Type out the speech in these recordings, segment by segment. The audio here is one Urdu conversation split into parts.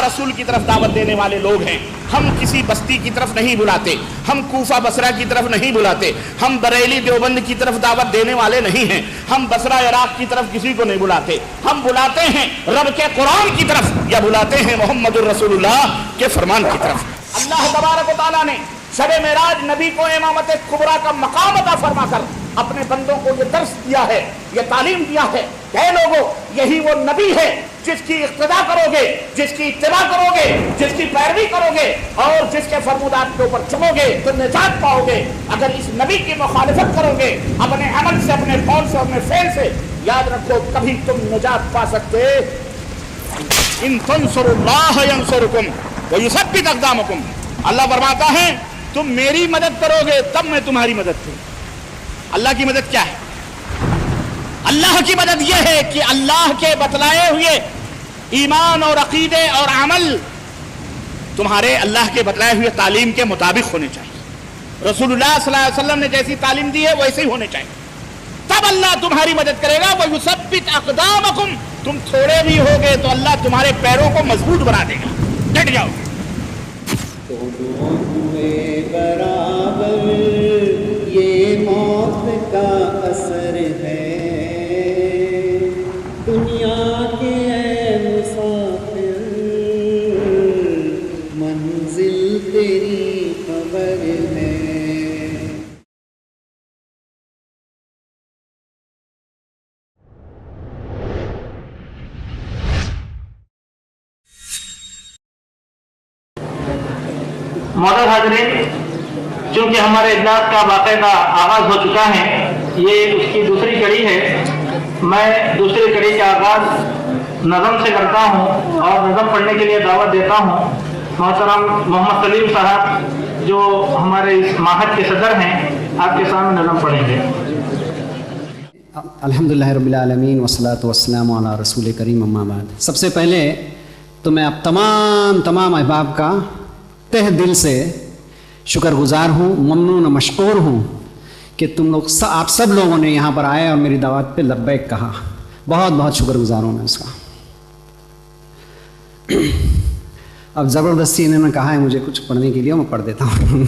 رسول کی طرف دعوت دینے والے لوگ ہیں. ہم کسی بستی کی طرف نہیں بلاتے, ہم کوفہ بصرہ کی طرف نہیں بلاتے, ہم بریلی دیوبند کی طرف دعوت دینے والے نہیں ہیں, ہم بصرہ عراق کی طرف کسی کو نہیں بلاتے. ہم بلاتے ہیں رب کے قرآن کی طرف, یا بلاتے ہیں محمد الرسول اللہ کے فرمان کی طرف. اللہ تبارک و تعالیٰ نے شب معراج نبی کو امامت کبریٰ کا مقام عطا فرما کر اپنے بندوں کو یہ درس دیا ہے, یہ تعلیم دیا ہے کہ اے لوگوں, یہی وہ نبی ہے جس کی اقتداء کرو گے, جس کی اتباع کرو گے, جس کی پیروی کرو گے اور جس کے فرمودات کے اوپر چلو گے تو نجات پاؤ گے. اگر اس نبی کی مخالفت کرو گے اپنے عمل سے, اپنے قول سے, اپنے فعل سے, یاد رکھو کبھی تم نجات پا سکتے. ان تنصروا اللہ ینصرکم ویثبت اقدامکم. اللہ فرماتا ہے تم میری مدد کرو گے تب میں تمہاری مدد کروں. اللہ کی مدد کیا ہے؟ اللہ کی مدد یہ ہے کہ اللہ کے بتلائے ہوئے ایمان اور عقیدے اور عمل تمہارے اللہ کے بتلائے ہوئے تعلیم کے مطابق ہونے چاہیے. رسول اللہ صلی اللہ علیہ وسلم نے جیسی تعلیم دی ہے ویسے ہی ہونے چاہیے, تب اللہ تمہاری مدد کرے گا. وَيُثَبِّتْ أَقْدَامَكُمْ. تم تھوڑے بھی ہوگے تو اللہ تمہارے پیروں کو مضبوط بنا دے گا, ڈٹ جاؤ. برابر یہ موت کا اثر ہے, دنیا کے اے مسافر منزل تیری خبر ہے. معزز حاضرین, چونکہ ہمارے اجلاس کا باقاعدہ آغاز ہو چکا ہے, یہ اس کی دوسری کڑی ہے. میں دوسری کڑی کا آغاز نظم سے کرتا ہوں اور نظم پڑھنے کے لیے دعوت دیتا ہوں محترم محمد سلیم صاحب جو ہمارے اس معہد کے صدر ہیں, آپ کے سامنے نظم پڑھیں گے. الحمدللہ رب العالمین والصلاۃ والسلام علی رسول کریم اما بعد. سب سے پہلے تو میں اب تمام احباب کا تہ دل سے شکر گزار ہوں, ممنون و مشکور ہوں کہ تم لوگ آپ سب لوگوں نے یہاں پر آئے اور میری دعوت پہ لبیک کہا. بہت بہت شکر گزار ہوں میں اس کا. اب زبردستی انہوں نے کہا ہے مجھے کچھ پڑھنے کے لیے, میں پڑھ دیتا ہوں.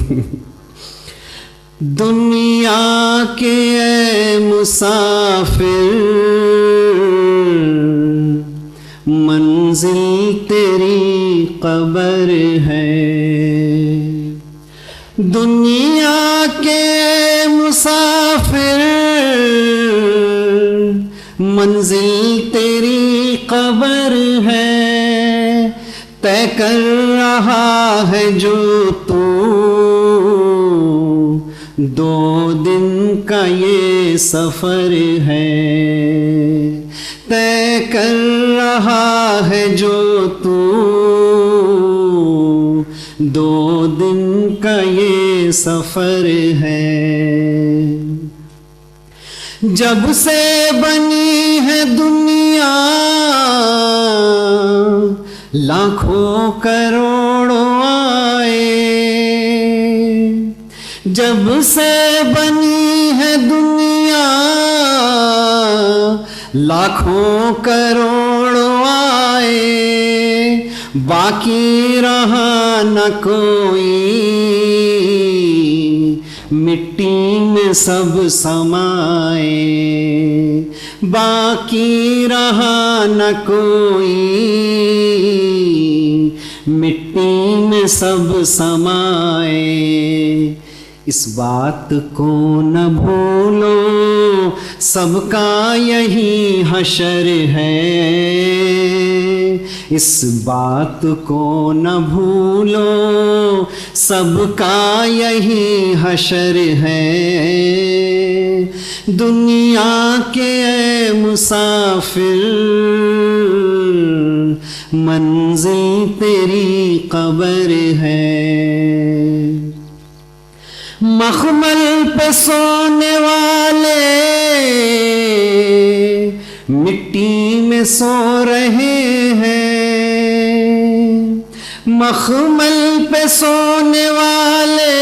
دنیا کے اے مسافر منزل تیری قبر ہے, دنیا کے مسافر منزل تیری قبر ہے, طے کر رہا ہے جو تو دو دن کا یہ سفر ہے, طے کر رہا ہے جو تو دو دن کا یہ سفر ہے. جب سے بنی ہے دنیا لاکھوں کروڑوں آئے, جب سے بنی ہے دنیا لاکھوں کروڑوں آئے, باقی رہا نہ کوئی مٹی میں سب سمائے, باقی رہا نہ کوئی مٹی میں سب سمائے. اس بات کو نہ بھولو سب کا یہی حشر ہے, اس بات کو نہ بھولو سب کا یہی حشر ہے. دنیا کے اے مسافر منزل تیری قبر ہے. مخمل پہ سونے والے مٹی میں سو رہے ہیں, مخمل پہ سونے والے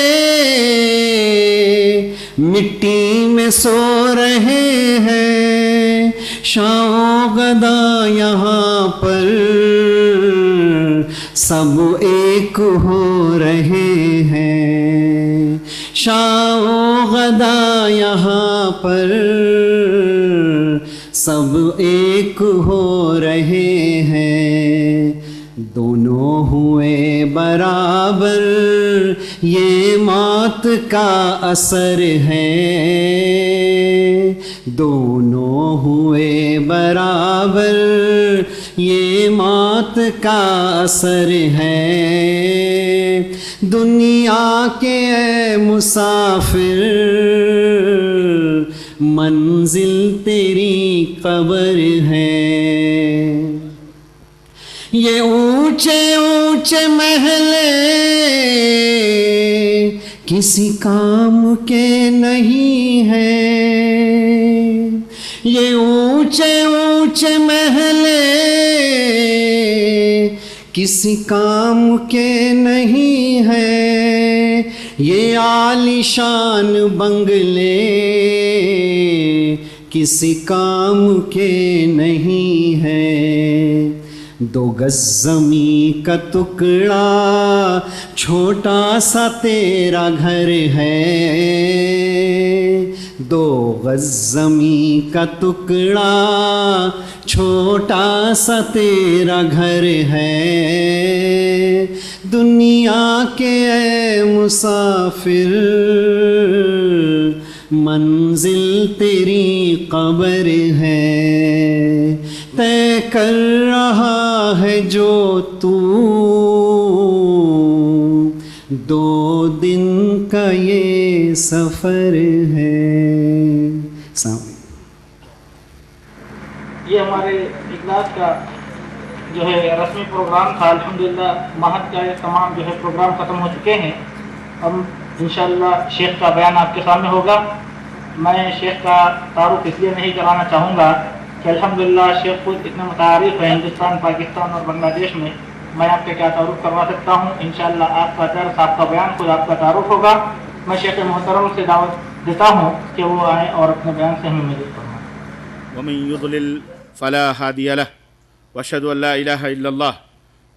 مٹی میں سو رہے ہیں, شاہ گدا یہاں پر سب ایک ہو رہے ہیں، شام و غدا یہاں پر سب ایک ہو رہے ہیں، دونوں ہوئے برابر یہ موت کا اثر ہے، دونوں ہوئے برابر یہ موت کا اثر ہے، دنیا کے اے مسافر منزل تیری قبر ہے، یہ اونچے اونچے محل کسی کام کے نہیں ہیں، یہ اونچے اونچے محل کسی کام کے نہیں ہیں، یہ عالیشان بنگلے کسی کام کے نہیں ہیں، دو گز زمین کا ٹکڑا چھوٹا سا تیرا گھر ہے، دو گز زمین کا ٹکڑا چھوٹا سا تیرا گھر ہے، دنیا کے اے مسافر منزل تیری قبر ہے، طے کر رہا ہے جو تو دو دن کا یہ سفر ہے۔ یہ ہمارے اجلاس کا جو ہے رسمی پروگرام تھا، الحمدللہ مہد کا یہ تمام جو ہے پروگرام ختم ہو چکے ہیں، ہم انشاءاللہ شیخ کا بیان آپ کے سامنے ہوگا۔ میں شیخ کا تعارف اس لیے نہیں کرانا چاہوں گا کہ الحمدللہ شیخ خود اتنے متعارف ہیں ہندوستان، پاکستان اور بنگلہ دیش میں آپ کے کیا تعارف کروا سکتا ہوں۔ انشاءاللہ آپ کا درس، آپ کا بیان خود آپ کا تعارف ہوگا۔ میں شیخ محترم سے دعوت دیتا ہوں کہ وہ آئیں اور اپنے بیان سے ہمیں مدد فرمائیں۔ ومن يضلل فلا هادي له واشهد ان لا اله الا الله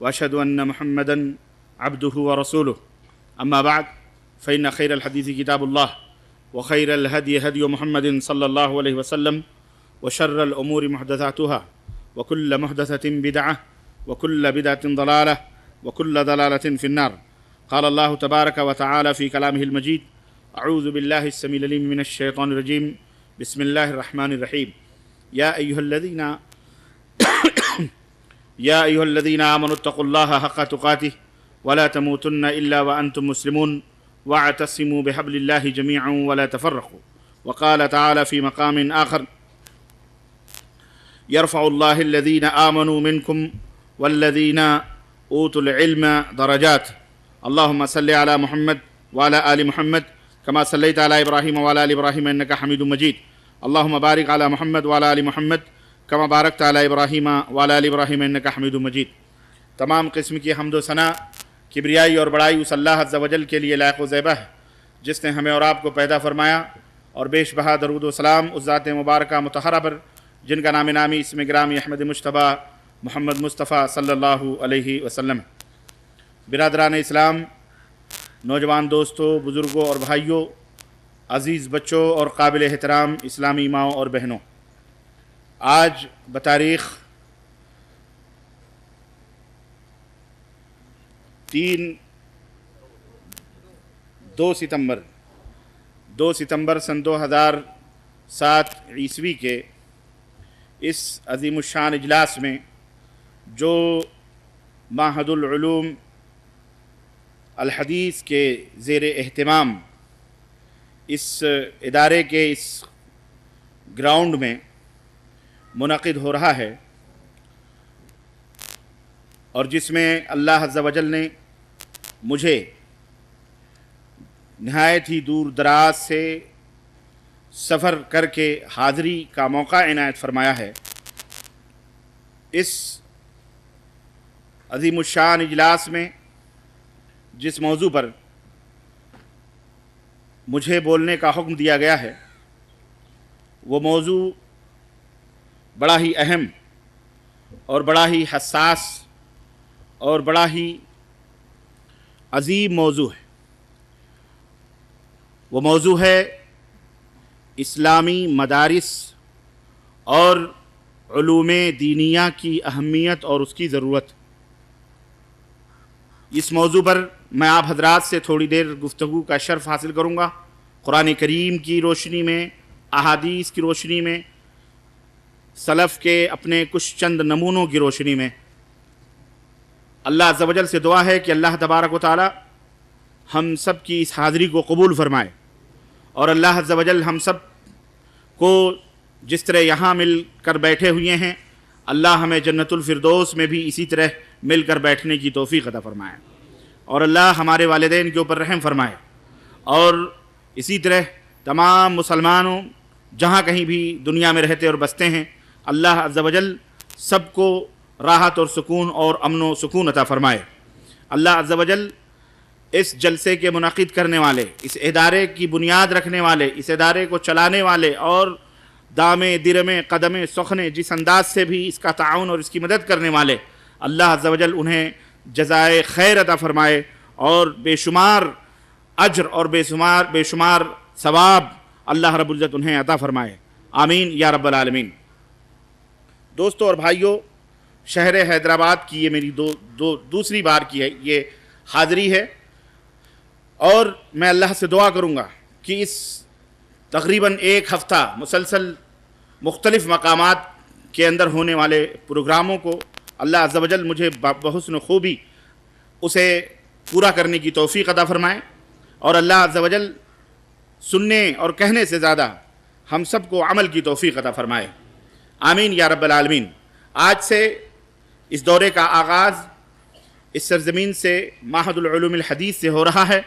واشهد ان محمدا عبده ورسوله، اما بعد فان خير الحديث كتاب الله وخير الهدي هدي محمد صلى الله عليه وسلم وشر الامور محدثاتها وكل محدثة بدعة وكل بدعة ضلالة وكل ضلالة في النار۔ قال الله تبارك وتعالى في كلامه المجيد: اعوذ بالله السميع العليم من الشيطان الرجيم، بسم الله الرحمن الرحيم، يا أيها الذين آمنوا اتقوا الله حق تقاته ولا تموتن إلا وأنتم مسلمون واعتصموا بحبل الله جميعا ولا تفرقوا۔ وقال تعالى في مقام آخر: يرفع الله الذين آمنوا منكم والذين أوتوا العلم درجات۔ اللهم صل على محمد وعلى آل محمد كما صليت على إبراهيم وعلى آل إبراهيم إنك حميد مجيد۔ اللهم بارك على محمد وعلى آل محمد كما باركت على إبراهيم وعلى آل إبراهيم إنك حميد مجيد۔ تمام قسم کی حمد و ثنا، کبریائی اور بڑائی اس اللہ عز و جل کے لیے لائق و زیبہ ہے جس نے ہمیں اور آپ کو پیدا فرمایا، اور بیش بہا درود و سلام اس ذات مبارکہ مطہرہ پر جن کا نام نامی اسم گرامی احمد مجتبیٰ محمد مصطفیٰ صلی اللہ علیہ وسلم۔ برادران اسلام، نوجوان دوستوں، بزرگوں اور بھائیوں، عزیز بچوں اور قابل احترام اسلامی ماؤں اور بہنوں، آج بتاریخ 2 ستمبر سن 2007 عیسوی کے اس عظیم الشان اجلاس میں جو معہد العلوم الحدیث کے زیر اہتمام اس ادارے کے اس گراؤنڈ میں منعقد ہو رہا ہے، اور جس میں اللہ عز و جل نے مجھے نہایت ہی دور دراز سے سفر کر کے حاضری کا موقع عنایت فرمایا ہے، اس عظیم الشان اجلاس میں جس موضوع پر مجھے بولنے کا حکم دیا گیا ہے وہ موضوع بڑا ہی اہم اور بڑا ہی حساس اور بڑا ہی عظیم موضوع ہے۔ وہ موضوع ہے اسلامی مدارس اور علوم دینیہ کی اہمیت اور اس کی ضرورت۔ اس موضوع پر میں آپ حضرات سے تھوڑی دیر گفتگو کا شرف حاصل کروں گا، قرآن کریم کی روشنی میں، احادیث کی روشنی میں، سلف کے اپنے کچھ چند نمونوں کی روشنی میں۔ اللہ عز و جل سے دعا ہے کہ اللہ تبارک و تعالی ہم سب کی اس حاضری کو قبول فرمائے، اور اللہ عز و جل ہم سب کو جس طرح یہاں مل کر بیٹھے ہوئے ہیں، اللہ ہمیں جنت الفردوس میں بھی اسی طرح مل کر بیٹھنے کی توفیق عطا فرمائے، اور اللہ ہمارے والدین کے اوپر رحم فرمائے، اور اسی طرح تمام مسلمانوں جہاں کہیں بھی دنیا میں رہتے اور بستے ہیں، اللہ عز و جل سب کو راحت اور سکون اور امن و سکون عطا فرمائے۔ اللہ عز و جل اس جلسے کے منعقد کرنے والے، اس ادارے کی بنیاد رکھنے والے، اس ادارے کو چلانے والے اور دامے درمے قدمے سخنے جس انداز سے بھی اس کا تعاون اور اس کی مدد کرنے والے، اللہ عز و جل انہیں جزائے خیر عطا فرمائے، اور بے شمار اجر اور بے شمار ثواب اللہ رب العزت انہیں عطا فرمائے، آمین یا رب العالمین۔ دوستو اور بھائیو، شہر حیدرآباد کی یہ میری دوسری بار کی ہے یہ حاضری ہے، اور میں اللہ سے دعا کروں گا کہ اس تقریباً ایک ہفتہ مسلسل مختلف مقامات کے اندر ہونے والے پروگراموں کو اللہ عز و جل مجھے بحسن خوبی اسے پورا کرنے کی توفیق عطا فرمائے، اور اللہ عز و جل سننے اور کہنے سے زیادہ ہم سب کو عمل کی توفیق عطا فرمائے، آمین یا رب العالمین۔ آج سے اس دورے کا آغاز اس سرزمین سے معہد العلوم الحدیث سے ہو رہا ہے۔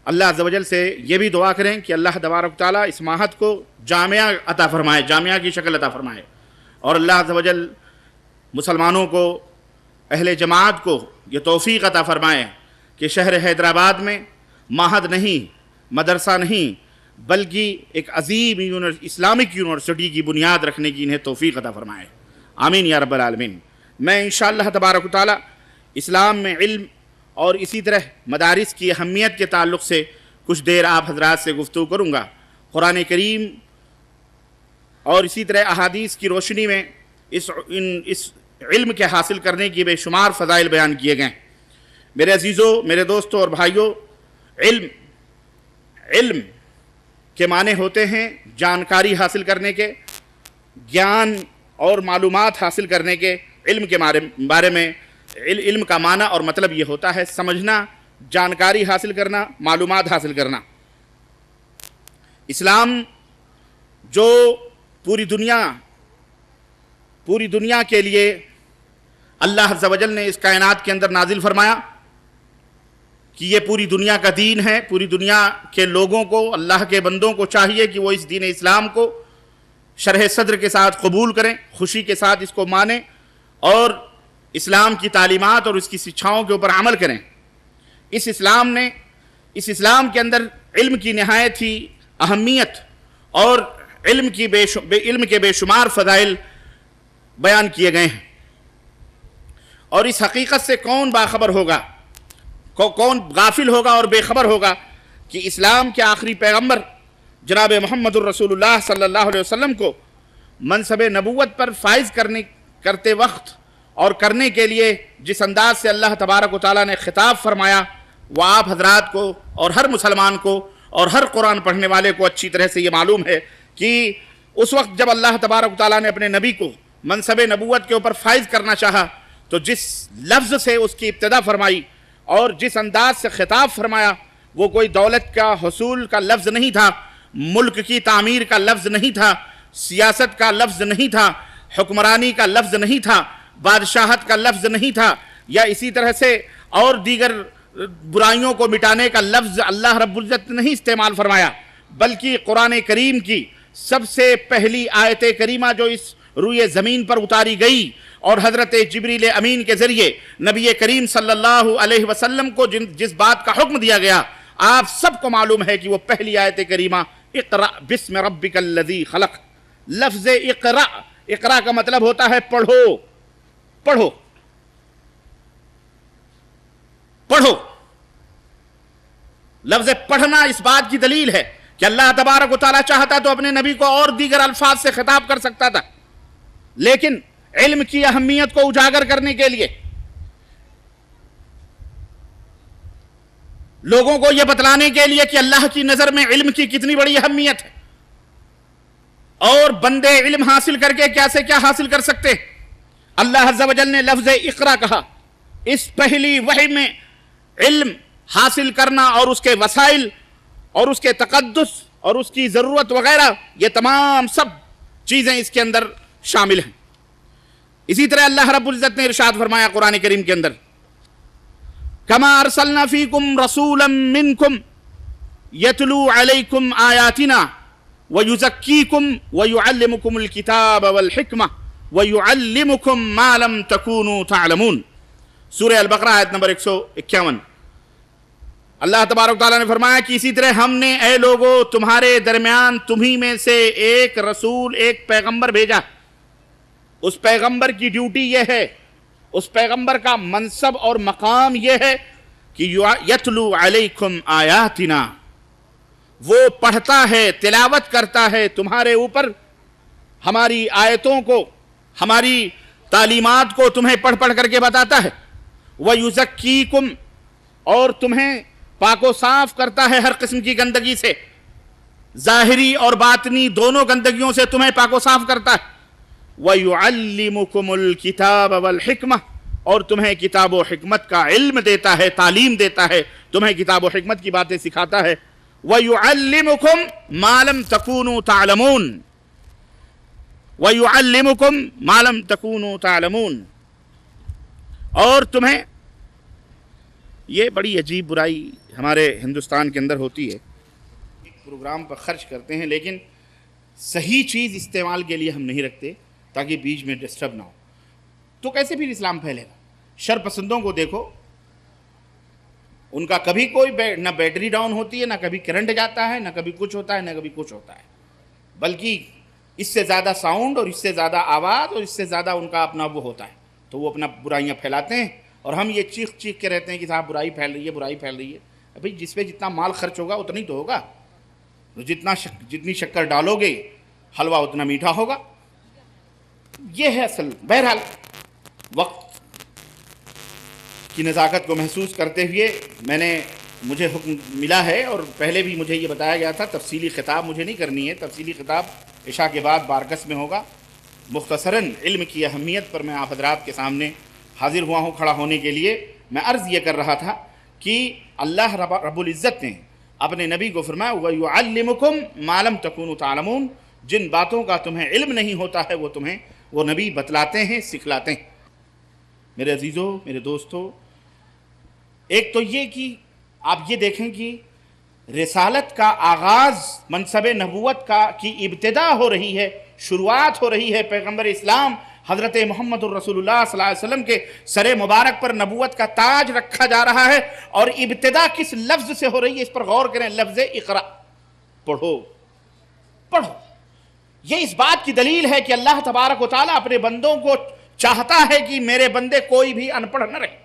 اللہ عز و جل سے یہ بھی دعا کریں کہ اللہ تبارک و تعالیٰ اس معہد کو جامعہ عطا فرمائے، جامعہ کی شکل عطا فرمائے، اور اللہ عز و جل مسلمانوں کو، اہل جماعت کو یہ توفیق عطا فرمائے کہ شہر حیدرآباد میں معہد نہیں، مدرسہ نہیں، بلکہ ایک عظیم اسلامک یونیورسٹی کی بنیاد رکھنے کی انہیں توفیق عطا فرمائے، آمین یا رب العالمین۔ میں انشاءاللہ تبارک و تعالیٰ اسلام میں علم اور اسی طرح مدارس کی اہمیت کے تعلق سے کچھ دیر آپ حضرات سے گفتگو کروں گا۔ قرآن کریم اور اسی طرح احادیث کی روشنی میں اس علم کے حاصل کرنے کی بے شمار فضائل بیان کیے گئے۔ میرے عزیزوں، میرے دوستوں اور بھائیوں، علم کے معنی ہوتے ہیں جانکاری حاصل کرنے کے، گیان اور معلومات حاصل کرنے کے۔ علم کے بارے میں علم کا معنی اور مطلب یہ ہوتا ہے سمجھنا، جانکاری حاصل کرنا، معلومات حاصل کرنا۔ اسلام جو پوری دنیا کے لیے اللہ عز و جل نے اس کائنات کے اندر نازل فرمایا کہ یہ پوری دنیا کا دین ہے، پوری دنیا کے لوگوں کو، اللہ کے بندوں کو چاہیے کہ وہ اس دین اسلام کو شرح صدر کے ساتھ قبول کریں، خوشی کے ساتھ اس کو مانیں، اور اسلام کی تعلیمات اور اس کی شکھاؤں کے اوپر عمل کریں۔ اس اسلام کے اندر علم کی نہایت ہی اہمیت اور علم کے بے شمار فضائل بیان کیے گئے ہیں، اور اس حقیقت سے کون باخبر ہوگا، کون غافل ہوگا اور بے خبر ہوگا کہ اسلام کے آخری پیغمبر جناب محمد الرسول اللہ صلی اللہ علیہ وسلم کو منصب نبوت پر فائز کرتے وقت اور کرنے کے لیے جس انداز سے اللہ تبارک و تعالیٰ نے خطاب فرمایا، وہ آپ حضرات کو اور ہر مسلمان کو اور ہر قرآن پڑھنے والے کو اچھی طرح سے یہ معلوم ہے کہ اس وقت جب اللہ تبارک و تعالیٰ نے اپنے نبی کو منصب نبوت کے اوپر فائز کرنا چاہا تو جس لفظ سے اس کی ابتدا فرمائی اور جس انداز سے خطاب فرمایا، وہ کوئی دولت کا حصول کا لفظ نہیں تھا، ملک کی تعمیر کا لفظ نہیں تھا، سیاست کا لفظ نہیں تھا، حکمرانی کا لفظ نہیں تھا، بادشاہت کا لفظ نہیں تھا، یا اسی طرح سے اور دیگر برائیوں کو مٹانے کا لفظ اللہ رب العزت نہیں استعمال فرمایا، بلکہ قرآن کریم کی سب سے پہلی آیت کریمہ جو اس روئے زمین پر اتاری گئی اور حضرت جبریل امین کے ذریعے نبی کریم صلی اللہ علیہ وسلم کو جس بات کا حکم دیا گیا، آپ سب کو معلوم ہے کہ وہ پہلی آیت کریمہ اقرأ بسم ربک الذی خلق۔ لفظ اقرأ کا مطلب ہوتا ہے پڑھو، پڑھو۔ پڑھو. لفظ پڑھنا اس بات کی دلیل ہے کہ اللہ تبارک و تعالیٰ چاہتا تو اپنے نبی کو اور دیگر الفاظ سے خطاب کر سکتا تھا، لیکن علم کی اہمیت کو اجاگر کرنے کے لیے، لوگوں کو یہ بتلانے کے لیے کہ اللہ کی نظر میں علم کی کتنی بڑی اہمیت ہے اور بندے علم حاصل کر کے کیا سے کیا حاصل کر سکتے ہیں. اللہ عز و جل نے لفظ اقرا کہا. اس پہلی وحی میں علم حاصل کرنا اور اس کے وسائل اور اس کے تقدس اور اس کی ضرورت وغیرہ، یہ تمام سب چیزیں اس کے اندر شامل ہیں. اسی طرح اللہ رب العزت نے ارشاد فرمایا قرآن کریم کے اندر، کما ارسلنا فیکم رسولا منکم یتلو علیکم آیاتنا ویزکیکم ویعلمکم الکتاب والحکمہ ویعلمکم ما لم تکونوا تعلمون. سورہ البقرہ آیت نمبر 151. اللہ تبارک تعالیٰ نے فرمایا کہ اسی طرح ہم نے اے لوگو تمہارے درمیان تمہی میں سے ایک رسول، ایک پیغمبر بھیجا. اس پیغمبر کی ڈیوٹی یہ ہے، اس پیغمبر کا منصب اور مقام یہ ہے کہ یتلو علیکم آیاتنا، وہ پڑھتا ہے، تلاوت کرتا ہے تمہارے اوپر ہماری آیتوں کو، ہماری تعلیمات کو تمہیں پڑھ پڑھ کر کے بتاتا ہے. وَيُزَكِّيكُمْ، اور تمہیں پاک و صاف کرتا ہے ہر قسم کی گندگی سے، ظاہری اور باطنی دونوں گندگیوں سے تمہیں پاک و صاف کرتا ہے. وَيُعَلِّمُكُمُ الْكِتَابَ وَالْحِكْمَةَ، اور تمہیں کتاب و حکمت کا علم دیتا ہے، تعلیم دیتا ہے، تمہیں کتاب و حکمت کی باتیں سکھاتا ہے. وَيُعَلِّمُكُمْ مَا لَمْ تَكُونُوا تَعْلَمُونَ، وَيُعَلِّمُكُمْ مَا لَمْ تَكُونُوا تَعْلَمُونَ. اور تمہیں، یہ بڑی عجیب برائی ہمارے ہندوستان کے اندر ہوتی ہے، ایک پروگرام پر خرچ کرتے ہیں لیکن صحیح چیز استعمال کے لیے ہم نہیں رکھتے تاکہ بیچ میں ڈسٹرب نہ ہو. تو کیسے پھر اسلام پھیلے گا؟ شر پسندوں کو دیکھو، ان کا کبھی کوئی نہ بیٹری ڈاؤن ہوتی ہے، نہ کبھی کرنٹ جاتا ہے، نہ کبھی کچھ ہوتا ہے، نہ کبھی کچھ ہوتا ہے، بلکہ اس سے زیادہ ساؤنڈ اور اس سے زیادہ آواز اور اس سے زیادہ ان کا اپنا وہ ہوتا ہے. تو وہ اپنا برائیاں پھیلاتے ہیں اور ہم یہ چیخ چیخ کے رہتے ہیں کہ صاحب برائی پھیل رہی ہے، برائی پھیل رہی ہے. ابھی جس پہ جتنا مال خرچ ہوگا اتنی تو ہوگا، جتنی شکر ڈالو گے حلوہ اتنا میٹھا ہوگا. یہ ہے اصل. بہرحال وقت کی نزاکت کو محسوس کرتے ہوئے مجھے حکم ملا ہے، اور پہلے بھی مجھے یہ بتایا گیا تھا، تفصیلی خطاب مجھے نہیں کرنی ہے، تفصیلی خطاب عشاء کے بعد بارکس میں ہوگا. مختصراً علم کی اہمیت پر میں آپ حضرات کے سامنے حاضر ہوا ہوں کھڑا ہونے کے لیے. میں عرض یہ کر رہا تھا کہ اللہ رب العزت نے اپنے نبی کو فرمایا وَيُعَلِّمُكُمْ مَا لَمْ تَكُونُوا تَعْلَمُونَ، جن باتوں کا تمہیں علم نہیں ہوتا ہے وہ تمہیں وہ نبی بتلاتے ہیں، سکھلاتے ہیں. میرے عزیزوں، میرے دوستوں، ایک تو یہ کہ آپ یہ دیکھیں کہ رسالت کا آغاز، منصب نبوت کی ابتدا ہو رہی ہے، شروعات ہو رہی ہے پیغمبر اسلام حضرت محمد الرسول اللہ صلی اللہ علیہ وسلم کے سر مبارک پر نبوت کا تاج رکھا جا رہا ہے. اور ابتدا کس لفظ سے ہو رہی ہے اس پر غور کریں. لفظ اقرا، پڑھو پڑھو. یہ اس بات کی دلیل ہے کہ اللہ تبارک و تعالیٰ اپنے بندوں کو چاہتا ہے کہ میرے بندے کوئی بھی ان پڑھ نہ رہے،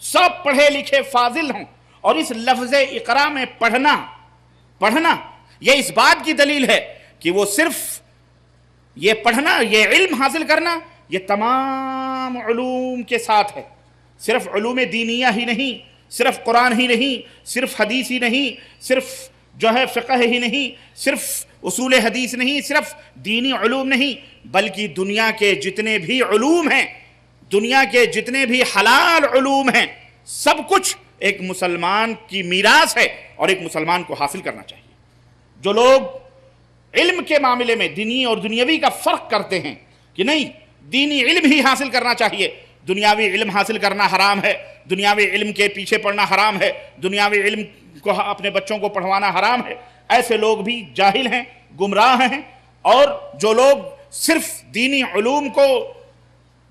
سب پڑھے لکھے فاضل ہوں. اور اس لفظ اقرا میں پڑھنا یہ اس بات کی دلیل ہے کہ وہ صرف یہ پڑھنا، یہ علم حاصل کرنا، یہ تمام علوم کے ساتھ ہے. صرف علوم دینیہ ہی نہیں، صرف قرآن ہی نہیں، صرف حدیث ہی نہیں، صرف جو ہے فقہ ہی نہیں، صرف اصول حدیث نہیں، صرف دینی علوم نہیں، بلکہ دنیا کے جتنے بھی علوم ہیں، دنیا کے جتنے بھی حلال علوم ہیں، سب کچھ ایک مسلمان کی میراث ہے اور ایک مسلمان کو حاصل کرنا چاہیے. جو لوگ علم کے معاملے میں دینی اور دنیاوی کا فرق کرتے ہیں کہ نہیں دینی علم ہی حاصل کرنا چاہیے، دنیاوی علم حاصل کرنا حرام ہے، دنیاوی علم کے پیچھے پڑنا حرام ہے، دنیاوی علم کو اپنے بچوں کو پڑھوانا حرام ہے، ایسے لوگ بھی جاہل ہیں، گمراہ ہیں. اور جو لوگ صرف دینی علوم کو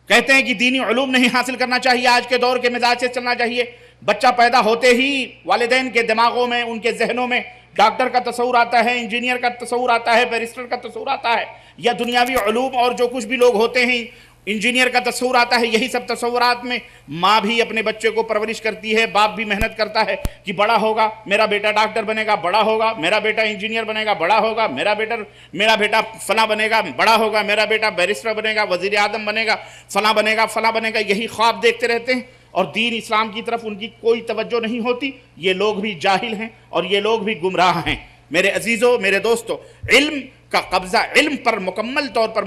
کہتے ہیں کہ دینی علوم نہیں حاصل کرنا چاہیے، آج کے دور کے مزاج سے چلنا چاہیے، بچہ پیدا ہوتے ہی والدین کے دماغوں میں، ان کے ذہنوں میں ڈاکٹر کا تصور آتا ہے، انجینئر کا تصور آتا ہے، بیرسٹر کا تصور آتا ہے، یا دنیاوی علوم اور جو کچھ بھی لوگ ہوتے ہیں انجینئر کا تصور آتا ہے. یہی سب تصورات میں ماں بھی اپنے بچے کو پرورش کرتی ہے, باپ بھی محنت کرتا ہے کہ بڑا ہوگا میرا بیٹا ڈاکٹر بنے گا, بڑا ہوگا میرا بیٹا انجینئر بنے گا, بڑا ہوگا میرا بیٹا فلاں بنے گا, بڑا ہوگا میرا بیٹا بیرسٹر بنے گا, وزیر اعظم بنے گا, فلاں بنے گا, فلاں بنے گا. یہی خواب دیکھتے رہتے ہیں اور دین اسلام کی طرف ان کی کوئی توجہ نہیں ہوتی. یہ لوگ بھی جاہل ہیں اور یہ لوگ بھی گمراہ ہیں. میرے عزیزوں, میرے دوستوں, علم کا قبضہ, علم پر مکمل طور پر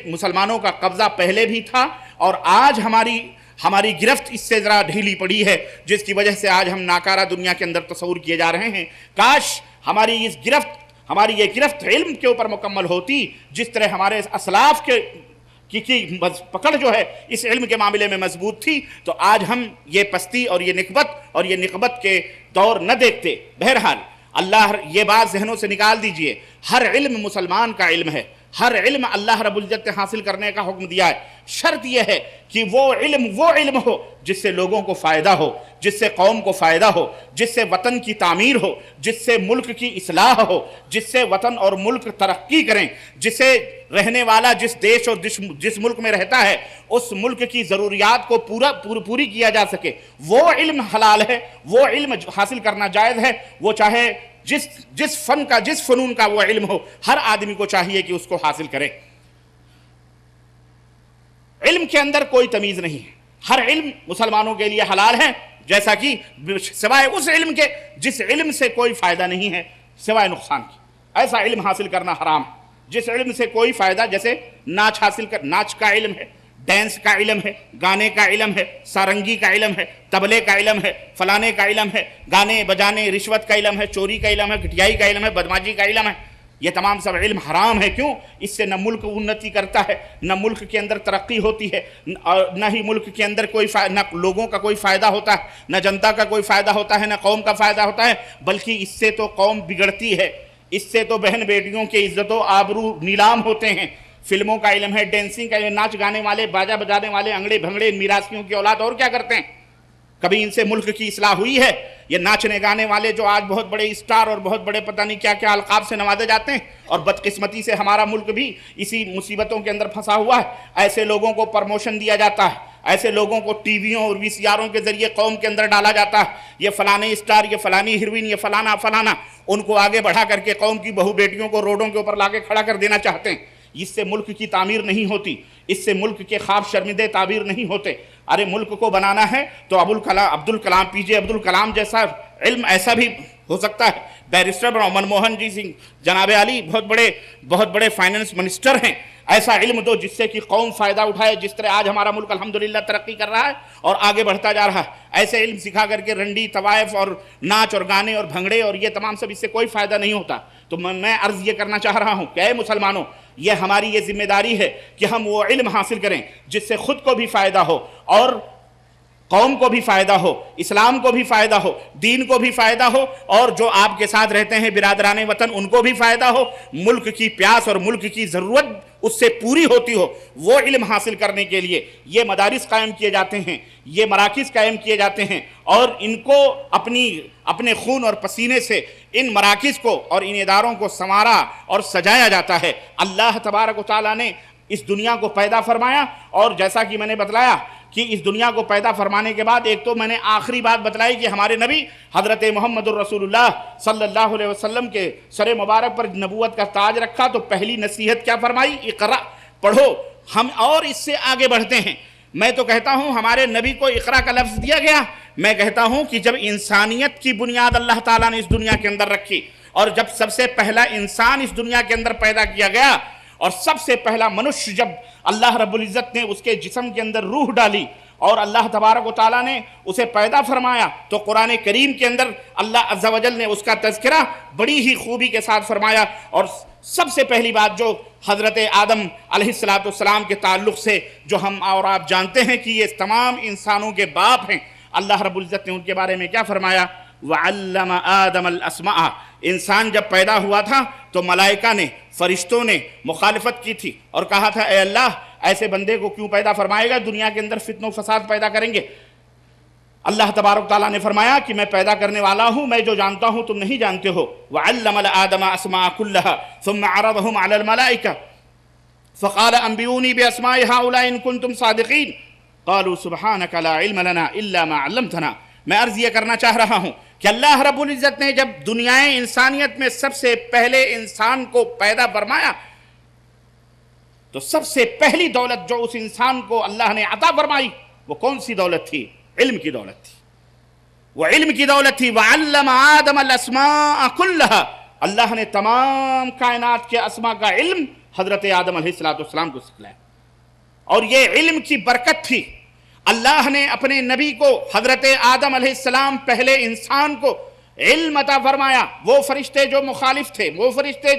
مسلمانوں کا قبضہ پہلے بھی تھا اور آج ہماری گرفت اس سے ذرا ڈھیلی پڑی ہے, جس کی وجہ سے آج ہم ناکارہ دنیا کے اندر تصور کیے جا رہے ہیں. کاش ہماری یہ گرفت علم کے اوپر مکمل ہوتی, جس طرح ہمارے اسلاف کی پکڑ جو ہے اس علم کے معاملے میں مضبوط تھی, تو آج ہم یہ پستی اور یہ نکبت کے دور نہ دیکھتے. بہرحال اللہ یہ بات ذہنوں سے نکال دیجئے, ہر علم مسلمان کا علم ہے, ہر علم اللہ رب العزت نے حاصل کرنے کا حکم دیا ہے. شرط یہ ہے کہ وہ علم ہو جس سے لوگوں کو فائدہ ہو, جس سے قوم کو فائدہ ہو, جس سے وطن کی تعمیر ہو, جس سے ملک کی اصلاح ہو, جس سے وطن اور ملک ترقی کریں, جس سے رہنے والا جس دیش اور جس ملک میں رہتا ہے اس ملک کی ضروریات کو پوری کیا جا سکے. وہ علم حلال ہے, وہ علم حاصل کرنا جائز ہے. وہ چاہے جس فنون کا وہ علم ہو, ہر آدمی کو چاہیے کہ اس کو حاصل کرے. علم کے اندر کوئی تمیز نہیں ہے, ہر علم مسلمانوں کے لیے حلال ہے, جیسا کہ سوائے اس علم کے جس علم سے کوئی فائدہ نہیں ہے سوائے نقصان کی. ایسا علم حاصل کرنا حرام ہے جس علم سے کوئی فائدہ, جیسے ناچ کا علم ہے, ڈانس کا علم ہے, گانے کا علم ہے, سارنگی کا علم ہے, تبلے کا علم ہے, فلانے کا علم ہے, گانے بجانے, رشوت کا علم ہے, چوری کا علم ہے, گھٹیائی کا علم ہے, بدماشی کا علم ہے. یہ تمام سب علم حرام ہے. کیوں؟ اس سے نہ ملک انتی کرتا ہے, نہ ملک کے اندر ترقی ہوتی ہے, اور نہ ہی ملک کے اندر نہ لوگوں کا کوئی فائدہ ہوتا ہے, نہ جنتا کا کوئی فائدہ ہوتا ہے, نہ قوم کا فائدہ ہوتا ہے, بلکہ اس سے تو قوم بگڑتی ہے. اس سے تو بہن بیٹیوں کے عزت و آبرو نیلام ہوتے ہیں. فلموں کا علم ہے, ڈینسنگ کا علم, ناچ گانے والے, باجا بجانے والے, انگڑے بھنگڑے میراثیوں کی اولاد اور کیا کرتے ہیں؟ کبھی ان سے ملک کی اصلاح ہوئی ہے؟ یہ ناچنے گانے والے جو آج بہت بڑے اسٹار اور بہت بڑے پتہ نہیں کیا کیا القاب سے نوازے جاتے ہیں, اور بدقسمتی سے ہمارا ملک بھی اسی مصیبتوں کے اندر پھنسا ہوا ہے. ایسے لوگوں کو پروموشن دیا جاتا ہے, ایسے لوگوں کو ٹی ویوں اور وی سی آروں کے ذریعے قوم کے اندر ڈالا جاتا ہے. یہ فلانے اسٹار, یہ فلانی ہیروئن, یہ فلانا, ان کو آگے بڑھا کر کے قوم کی بہو بیٹیوں کو روڈوں کے اوپر لا کے کھڑا کر دینا چاہتے ہیں. اس سے ملک کی تعمیر نہیں ہوتی, اس سے ملک کے خواب شرمندے تعبیر نہیں ہوتے. ارے ملک کو بنانا ہے تو عبدالکلام پی جے عبدالکلام جیسا علم ایسا بھی ہو سکتا ہے. بیرسٹر منموہن جی سنگھ جناب علی بہت بڑے فائنانس منسٹر ہیں. ایسا علم دو جس سے کہ قوم فائدہ اٹھائے, جس طرح آج ہمارا ملک الحمدللہ ترقی کر رہا ہے اور آگے بڑھتا جا رہا ہے. ایسے علم سکھا کر کے رنڈی, طوائف اور ناچ اور گانے اور بھنگڑے اور یہ تمام سب, اس سے کوئی فائدہ نہیں ہوتا. تو میں عرض یہ کرنا چاہ رہا ہوں کہ اے مسلمانوں, یہ ہماری یہ ذمہ داری ہے کہ ہم وہ علم حاصل کریں جس سے خود کو بھی فائدہ ہو اور قوم کو بھی فائدہ ہو, اسلام کو بھی فائدہ ہو, دین کو بھی فائدہ ہو, اور جو آپ کے ساتھ رہتے ہیں برادران وطن ان کو بھی فائدہ ہو. ملک کی پیاس اور ملک کی ضرورت اس سے پوری ہوتی ہو. وہ علم حاصل کرنے کے لیے یہ مدارس قائم کیے جاتے ہیں, یہ مراکز قائم کیے جاتے ہیں, اور ان کو اپنے خون اور پسینے سے ان مراکز کو اور ان اداروں کو سنوارا اور سجایا جاتا ہے. اللہ تبارک و تعالیٰ نے اس دنیا کو پیدا فرمایا, اور جیسا کہ میں نے بتلایا کہ اس دنیا کو پیدا فرمانے کے بعد ایک تو میں نے آخری بات بتلائی کہ ہمارے نبی حضرت محمد الرسول اللہ صلی اللہ علیہ وسلم کے سر مبارک پر نبوت کا تاج رکھا, تو پہلی نصیحت کیا فرمائی؟ اقرا, پڑھو. ہم اور اس سے آگے بڑھتے ہیں. میں تو کہتا ہوں ہمارے نبی کو اقرا کا لفظ دیا گیا. میں کہتا ہوں کہ جب انسانیت کی بنیاد اللہ تعالیٰ نے اس دنیا کے اندر رکھی, اور جب سب سے پہلا انسان اس دنیا کے اندر پیدا کیا گیا, اور سب سے پہلا منشیہ جب اللہ رب العزت نے اس کے جسم کے اندر روح ڈالی اور اللہ تبارک و تعالیٰ نے اسے پیدا فرمایا, تو قرآن کریم کے اندر اللہ عز و جل نے اس کا تذکرہ بڑی ہی خوبی کے ساتھ فرمایا. اور سب سے پہلی بات جو حضرت آدم علیہ السلام کے تعلق سے جو ہم اور آپ جانتے ہیں کہ یہ تمام انسانوں کے باپ ہیں, اللہ رب العزت نے ان کے بارے میں کیا فرمایا؟ وَعَلَّمَ آدَمَ الْأَسْمَاءَ. انسان جب پیدا ہوا تھا تو ملائکہ نے, فرشتوں نے مخالفت کی تھی اور کہا تھا اے اللہ ایسے بندے کو کیوں پیدا فرمائے گا, دنیا کے اندر فتن و فساد پیدا کریں گے. اللہ تبارک تعالیٰ نے فرمایا کہ میں پیدا کرنے والا ہوں, میں جو جانتا ہوں تم نہیں جانتے ہو. وَعَلَّمَ آدَمَ أَسْمَاءَ كُلَّهَا ثُمَّ عَرَضَهُمْ عَلَى الْمَلَائِكَةِ. فقال انبئونی باسماء هؤلاء ان کنتم صادقین قالوا سبحانک لا علم لنا الا ما علمتنا. میں عرض یہ کرنا چاہ رہا ہوں کہ اللہ رب العزت نے جب دنیائے انسانیت میں سب سے پہلے انسان کو پیدا فرمایا تو سب سے پہلی دولت جو اس انسان کو اللہ نے عطا فرمائی وہ کون سی دولت تھی؟ علم کی دولت تھی. وہ علم کی دولت تھی. وَعَلَّمَ آدَمَ الْأَسْمَاءَ كُلَّهَا. اللہ نے تمام کائنات کے اسماء کا علم حضرت آدم علیہ السلام کو سکھلایا. اور یہ علم کی برکت تھی. اللہ نے اپنے نبی کو حضرت آدم علیہ السلام پہلے انسان کو علم عطا فرمایا. وہ فرشتے جو مخالف تھے، وہ فرشتے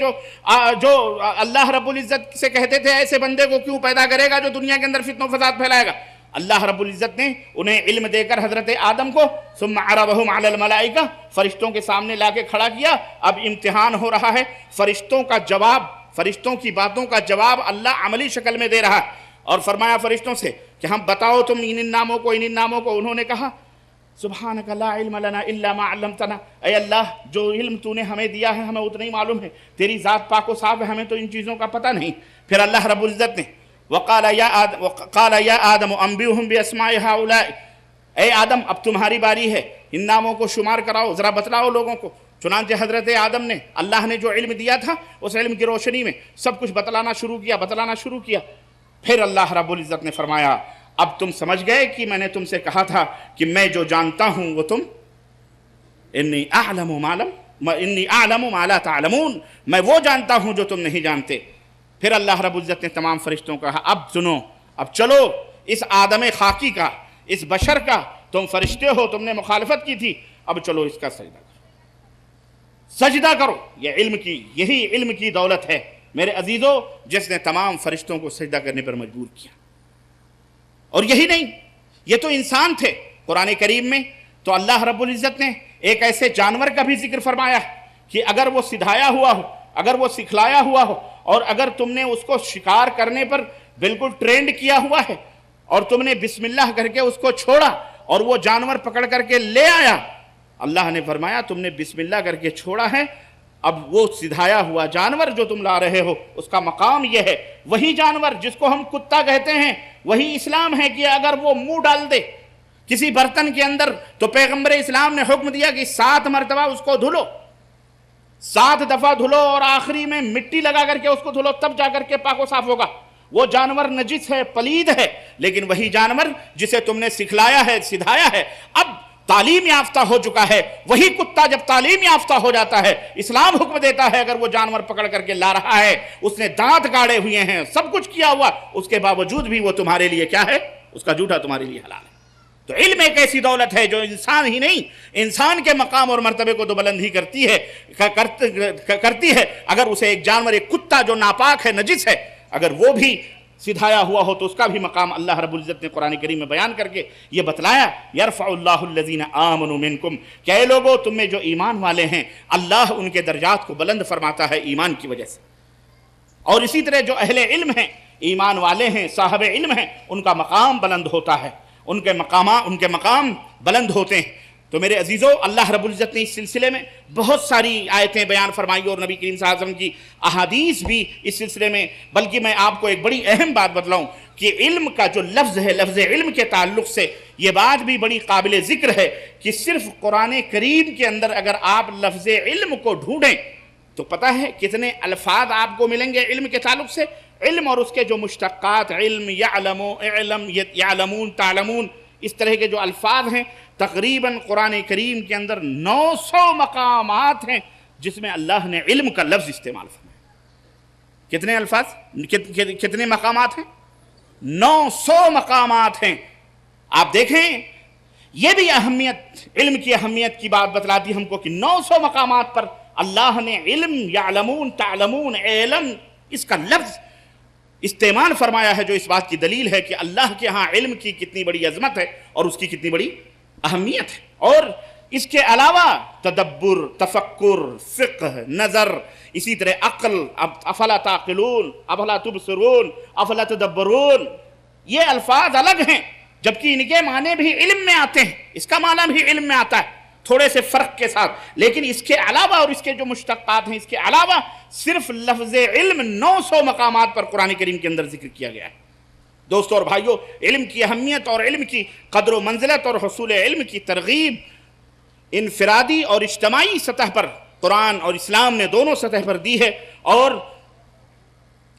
جو اللہ رب العزت سے کہتے تھے ایسے بندے کو کیوں پیدا کرے گا جو دنیا کے اندر فتنہ و فساد پھیلائے گا، اللہ رب العزت نے انہیں علم دے کر حضرت آدم کو ثم عرضهم علی الملائکہ فرشتوں کے سامنے لا کے کھڑا کیا. اب امتحان ہو رہا ہے. فرشتوں کا جواب، فرشتوں کی باتوں کا جواب اللہ عملی شکل میں دے رہا ہے. اور فرمایا فرشتوں سے کہ ہم بتاؤ تم ان ناموں کو. انہوں نے کہا سبحانک لا علم لنا الا ما علمتنا. اے اللہ جو علم تو نے ہمیں دیا ہے ہمیں اتنا ہی معلوم ہے، تیری ذات پاک و صاف ہے، ہمیں تو ان چیزوں کا پتہ نہیں. پھر اللہ رب العزت نے قال یا آدم انبئهم باسماء هؤلاء. اے آدم اب تمہاری باری ہے، ان ناموں کو شمار کراؤ، ذرا بتلاؤ لوگوں کو. چنانچہ حضرت آدم نے اللہ نے جو علم دیا تھا اس علم کی روشنی میں سب کچھ بتلانا شروع کیا. پھر اللہ رب العزت نے فرمایا اب تم سمجھ گئے کہ میں نے تم سے کہا تھا کہ میں جو جانتا ہوں وہ تم انی اعلم ما لا تعلمون، میں وہ جانتا ہوں جو تم نہیں جانتے. پھر اللہ رب العزت نے تمام فرشتوں کو کہا اب سنو، اب چلو اس آدم خاکی کا، اس بشر کا، تم فرشتے ہو، تم نے مخالفت کی تھی، اب چلو اس کا سجدہ کرو. یہی علم کی دولت ہے میرے عزیزو جس نے تمام فرشتوں کو سجدہ کرنے پر مجبور کیا. اور یہی نہیں، یہ تو انسان تھے. قرآن کریم میں تو اللہ رب العزت نے ایک ایسے جانور کا بھی ذکر فرمایا کہ اگر وہ سدھایا ہوا ہو، اگر وہ سکھلایا ہوا ہو، اور اگر تم نے اس کو شکار کرنے پر بالکل ٹرینڈ کیا ہوا ہے اور تم نے بسم اللہ کر کے اس کو چھوڑا اور وہ جانور پکڑ کر کے لے آیا، اللہ نے فرمایا تم نے بسم اللہ کر کے چھوڑا ہے، اب وہ سدھایا ہوا جانور جو تم لا رہے ہو اس کا مقام یہ ہے. وہی جانور جس کو ہم کتا کہتے ہیں، وہی اسلام ہے کہ اگر وہ منہ ڈال دے کسی برتن کے اندر تو پیغمبر اسلام نے حکم دیا کہ 7 مرتبہ اس کو دھلو، 7 دفعہ دھلو اور آخری میں مٹی لگا کر کے اس کو دھلو، تب جا کر کے پاک و صاف ہوگا. وہ جانور نجس ہے، پلید ہے، لیکن وہی جانور جسے تم نے سکھلایا ہے، سدھایا ہے، اب تعلیم یافتہ ہو چکا ہے. وہی کتا جب تعلیم یافتہ ہو جاتا ہے، اسلام حکم دیتا ہے اگر وہ جانور پکڑ کر کے لا رہا ہے، اس نے دانت گاڑے ہوئے ہیں، سب کچھ کیا ہوا، اس کے باوجود بھی وہ تمہارے لیے کیا ہے؟ اس کا جھوٹا تمہارے لیے حلال ہے. تو علم ایک ایسی دولت ہے جو انسان ہی نہیں، انسان کے مقام اور مرتبے کو تو بلند ہی کرتی ہے. اگر اسے ایک جانور، ایک کتا جو ناپاک ہے، نجس ہے، اگر وہ بھی سدھایا ہوا ہو تو اس کا بھی مقام اللہ رب العزت نے قرآن کریم میں بیان کر کے یہ بتلایا. یرفع اللہ الذین آمنوا منکم، کہ اے لوگو تم میں جو ایمان والے ہیں اللہ ان کے درجات کو بلند فرماتا ہے ایمان کی وجہ سے. اور اسی طرح جو اہل علم ہیں، ایمان والے ہیں، صاحب علم ہیں، ان کا مقام بلند ہوتا ہے، ان کے مقام بلند ہوتے ہیں. تو میرے عزیزو اللہ رب العزت نے اس سلسلے میں بہت ساری آیتیں بیان فرمائی اور نبی کریم صلی اللہ علیہ وسلم کی احادیث بھی اس سلسلے میں. بلکہ میں آپ کو ایک بڑی اہم بات بتلاؤں کہ علم کا جو لفظ ہے، لفظ علم کے تعلق سے یہ بات بھی بڑی قابل ذکر ہے کہ صرف قرآن کریم کے اندر اگر آپ لفظ علم کو ڈھونڈیں تو پتہ ہے کتنے الفاظ آپ کو ملیں گے علم کے تعلق سے. علم اور اس کے جو مشتقات، علم، یعلم، اعلم، یعلمون، تعلمون، اس طرح کے جو الفاظ ہیں، تقریباً قرآن کریم کے اندر 900 مقامات ہیں جس میں اللہ نے علم کا لفظ استعمال فرمایا. کتنے الفاظ، کتنے مقامات ہیں؟ 900 مقامات ہیں. آپ دیکھیں یہ بھی اہمیت، علم کی اہمیت کی بات بتلاتی ہم کو کہ 900 مقامات پر اللہ نے علم، یعلمون، تعلمون، علم، اس کا لفظ استعمال فرمایا ہے، جو اس بات کی دلیل ہے کہ اللہ کے ہاں علم کی کتنی بڑی عظمت ہے اور اس کی کتنی بڑی اہمیت ہے. اور اس کے علاوہ تدبر، تفکر، فقہ، نظر، اسی طرح عقل، افلا تعقلون، افلا تبصرون، افلا تدبرون، یہ الفاظ الگ ہیں جبکہ ان کے معنی بھی علم میں آتے ہیں، اس کا معنی بھی علم میں آتا ہے. تھوڑے سے فرق کے ساتھ، لیکن اس کے علاوہ اور اس کے جو مشتقات ہیں، اس کے علاوہ صرف لفظ علم 900 مقامات پر قرآن کریم کے اندر ذکر کیا گیا ہے۔ دوستو اور بھائیو، علم کی اہمیت اور علم کی قدر و منزلت اور حصول علم کی ترغیب انفرادی اور اجتماعی سطح پر قرآن اور اسلام نے دونوں سطح پر دی ہے، اور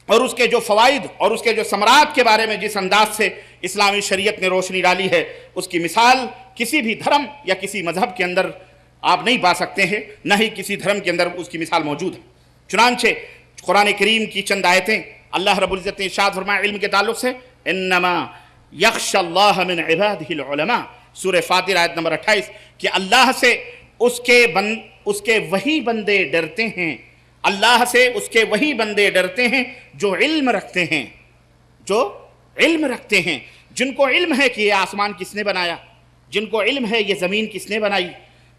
اس کے جو فوائد اور اس کے جو ثمرات کے بارے میں جس انداز سے اسلامی شریعت نے روشنی ڈالی ہے، اس کی مثال کسی بھی دھرم یا کسی مذہب کے اندر آپ نہیں پا سکتے ہیں، نہ ہی کسی دھرم کے اندر اس کی مثال موجود ہے۔ چنانچہ قرآن کریم کی چند آیتیں اللہ رب العزت نے ارشاد فرمایا علم کے تعلق سے، انما یخشى اللہ من عبادہ العلماء، سورہ فاطر آیت نمبر 28، کہ اللہ سے اس کے وہی بندے ڈرتے ہیں، اللہ سے اس کے وہی بندے ڈرتے ہیں جو علم رکھتے ہیں، جو علم رکھتے ہیں، جن کو علم ہے کہ یہ آسمان کس نے بنایا، جن کو علم ہے یہ زمین کس نے بنائی،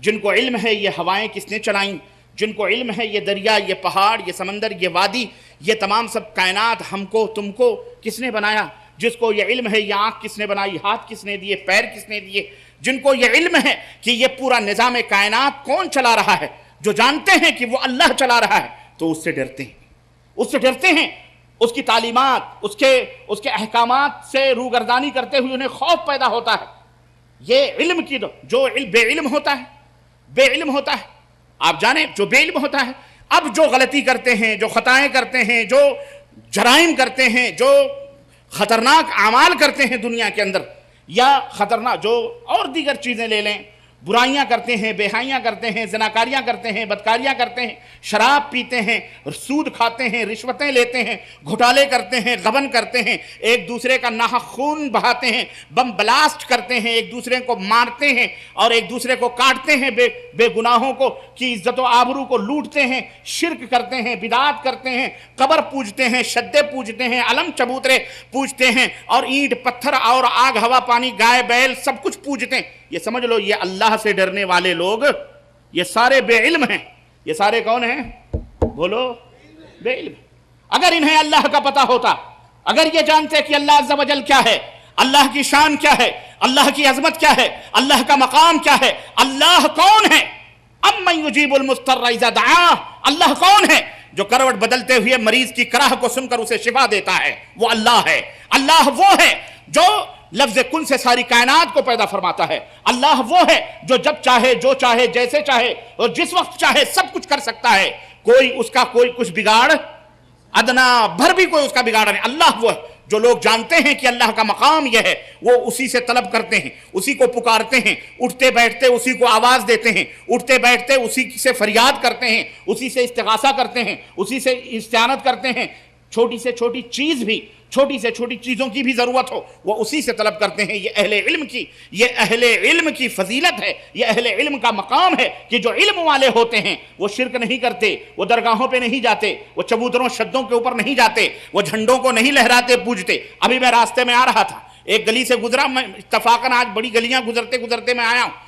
جن کو علم ہے یہ ہوائیں کس نے چلائیں، جن کو علم ہے یہ دریا، یہ پہاڑ، یہ سمندر، یہ وادی، یہ تمام سب کائنات ہم کو تم کو کس نے بنایا، جس کو یہ علم ہے یہ آنکھ کس نے بنائی، ہاتھ کس نے دیے، پیر کس نے دیے، جن کو یہ علم ہے کہ یہ پورا نظام کائنات کون چلا رہا ہے، جو جانتے ہیں کہ وہ اللہ چلا رہا ہے، تو اس سے ڈرتے ہیں، اس سے ڈرتے ہیں، اس کی تعلیمات، اس کے احکامات سے روگردانی کرتے ہوئے انہیں خوف پیدا ہوتا ہے۔ یہ علم کی جو بے علم ہوتا ہے، بے علم ہوتا ہے، آپ جانیں جو بے علم ہوتا ہے، اب جو غلطی کرتے ہیں، جو خطائیں کرتے ہیں، جو جرائم کرتے ہیں، جو خطرناک اعمال کرتے ہیں دنیا کے اندر، یا خطرناک جو اور دیگر چیزیں لے لیں، برائیاں کرتے ہیں، بےحائیاں کرتے ہیں، زناکاریاں کرتے ہیں، بدکاریاں کرتے ہیں، شراب پیتے ہیں، سود کھاتے ہیں، رشوتیں لیتے ہیں، گھوٹالے کرتے ہیں، غبن کرتے ہیں، ایک دوسرے کا ناحق خون بہاتے ہیں، بم بلاسٹ کرتے ہیں، ایک دوسرے کو مارتے ہیں اور ایک دوسرے کو کاٹتے ہیں، بے گناہوں کو کی عزت و آبرو کو لوٹتے ہیں، شرک کرتے ہیں، بدعات کرتے ہیں، قبر پوجتے ہیں، شدے پوجتے ہیں، علم چبوترے پوجتے ہیں، اور اینٹ پتھر اور آگ ہوا پانی گائے بیل سب کچھ پوجتے ہیں۔ یہ سمجھ لو یہ اللہ سے ڈرنے والے لوگ یہ سارے بے علم ہیں۔ یہ سارے کون ہیں؟ بولو، بے علم۔ اگر انہیں اللہ کا پتہ ہوتا، اگر یہ جانتے کہ اللہ عز و جل کیا ہے، اللہ کی شان کیا ہے، اللہ کی عظمت کیا ہے، اللہ کا مقام کیا ہے، اللہ کون ہے، امن یجیب المضطر اذا دعاہ، اللہ کون ہے جو کروٹ بدلتے ہوئے مریض کی کراہ کو سن کر اسے شفا دیتا ہے، وہ اللہ ہے۔ اللہ وہ ہے جو لفظ کن سے ساری کائنات کو پیدا فرماتا ہے۔ اللہ وہ ہے جو جب چاہے، جو چاہے، جیسے چاہے اور جس وقت چاہے سب کچھ کر سکتا ہے، کوئی اس کا کوئی کچھ بگاڑ ادنا بھر بھی کوئی اس کا بگاڑ نہیں۔ اللہ وہ ہے جو لوگ جانتے ہیں کہ اللہ کا مقام یہ ہے، وہ اسی سے طلب کرتے ہیں، اسی کو پکارتے ہیں، اٹھتے بیٹھتے اسی کو آواز دیتے ہیں، اٹھتے بیٹھتے اسی سے فریاد کرتے ہیں، اسی سے استغاثہ کرتے ہیں، اسی سے استعانت کرتے ہیں۔ چھوٹی سے چھوٹی چیز بھی، چھوٹی سے چھوٹی چیزوں کی بھی ضرورت ہو، وہ اسی سے طلب کرتے ہیں۔ یہ اہل علم کی فضیلت ہے، یہ اہل علم کا مقام ہے کہ جو علم والے ہوتے ہیں وہ شرک نہیں کرتے، وہ درگاہوں پہ نہیں جاتے، وہ چبوتروں شدوں کے اوپر نہیں جاتے، وہ جھنڈوں کو نہیں لہراتے پوجتے۔ ابھی میں راستے میں آ رہا تھا، ایک گلی سے گزرا، میں اتفاقاً آج بڑی گلیاں گزرتے گزرتے میں آیا ہوں،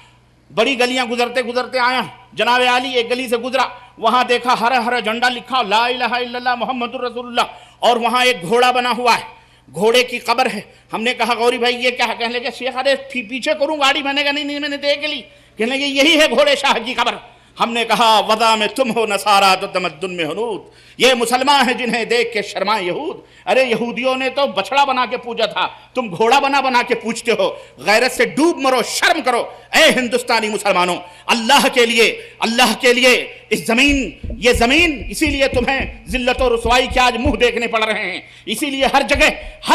بڑی گلیاں گزرتے گزرتے آیا ہوں، جناب عالی ایک گلی سے گزرا، وہاں دیکھا ہرا ہرا جھنڈا لکھا لا الہ الا اللہ محمد الرسول اللہ، اور وہاں ایک گھوڑا بنا ہوا ہے، گھوڑے کی قبر ہے۔ ہم نے کہا غوری بھائی یہ کیا ہے؟ کہنے لگے شیخ ارے پیچھے کروں گاڑی، میں نے کہا نہیں میں نے دیکھ لی، کہنے لگے یہی ہے گھوڑے شاہ کی قبر۔ ہم نے کہا وضع میں تم ہو نصارہ تو تمدن میں ہنود، یہ مسلمان ہیں جنہیں دیکھ کے شرمائے یہود۔ ارے یہودیوں نے تو بچڑا بنا کے پوجا تھا، تم گھوڑا بنا کے پوجتے ہو، غیرت سے ڈوب مرو، شرم کرو۔ اے ہندوستانی مسلمانوں، اللہ کے لیے اس زمین، یہ زمین اسی لیے تمہیں ذلت و رسوائی کے آج منہ دیکھنے پڑ رہے ہیں، اسی لیے ہر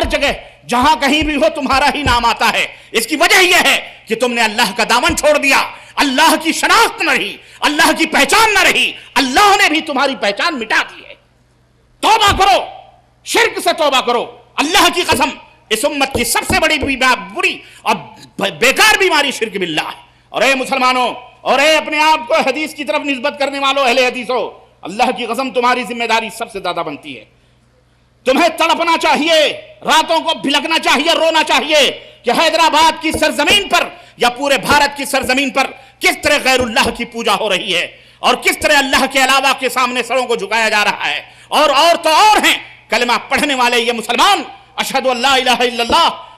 جگہ جہاں کہیں بھی ہو تمہارا ہی نام آتا ہے۔ اس کی وجہ یہ ہے کہ تم نے اللہ کا دامن چھوڑ دیا، اللہ کی شناخت نہ رہی، اللہ کی پہچان نہ رہی، اللہ نے بھی تمہاری پہچان مٹا دی ہے۔ توبہ کرو، شرک سے توبہ کرو۔ اللہ کی قسم اس امت کی سب سے بڑی بری اور بیکار بیماری شرک باللہ ہے۔ اور اے مسلمانوں، اور اے اپنے آپ کو حدیث کی طرف نسبت کرنے والوں، اہل حدیث ہو، اللہ کی قسم تمہاری ذمہ داری سب سے زیادہ بنتی ہے۔ تمہیں تڑپنا چاہیے، راتوں کو بھلکنا چاہیے، رونا چاہیے کہ حیدرآباد کی سرزمین پر یا پورے بھارت کی سرزمین پر کس طرح غیر اللہ کی پوجا ہو رہی ہے، اور کس طرح اللہ کے علاوہ کے سامنے سروں کو جھکایا جا رہا ہے۔ اور تو اور ہیں کلمہ پڑھنے والے یہ مسلمان، اشہد ان لا الہ الا اللہ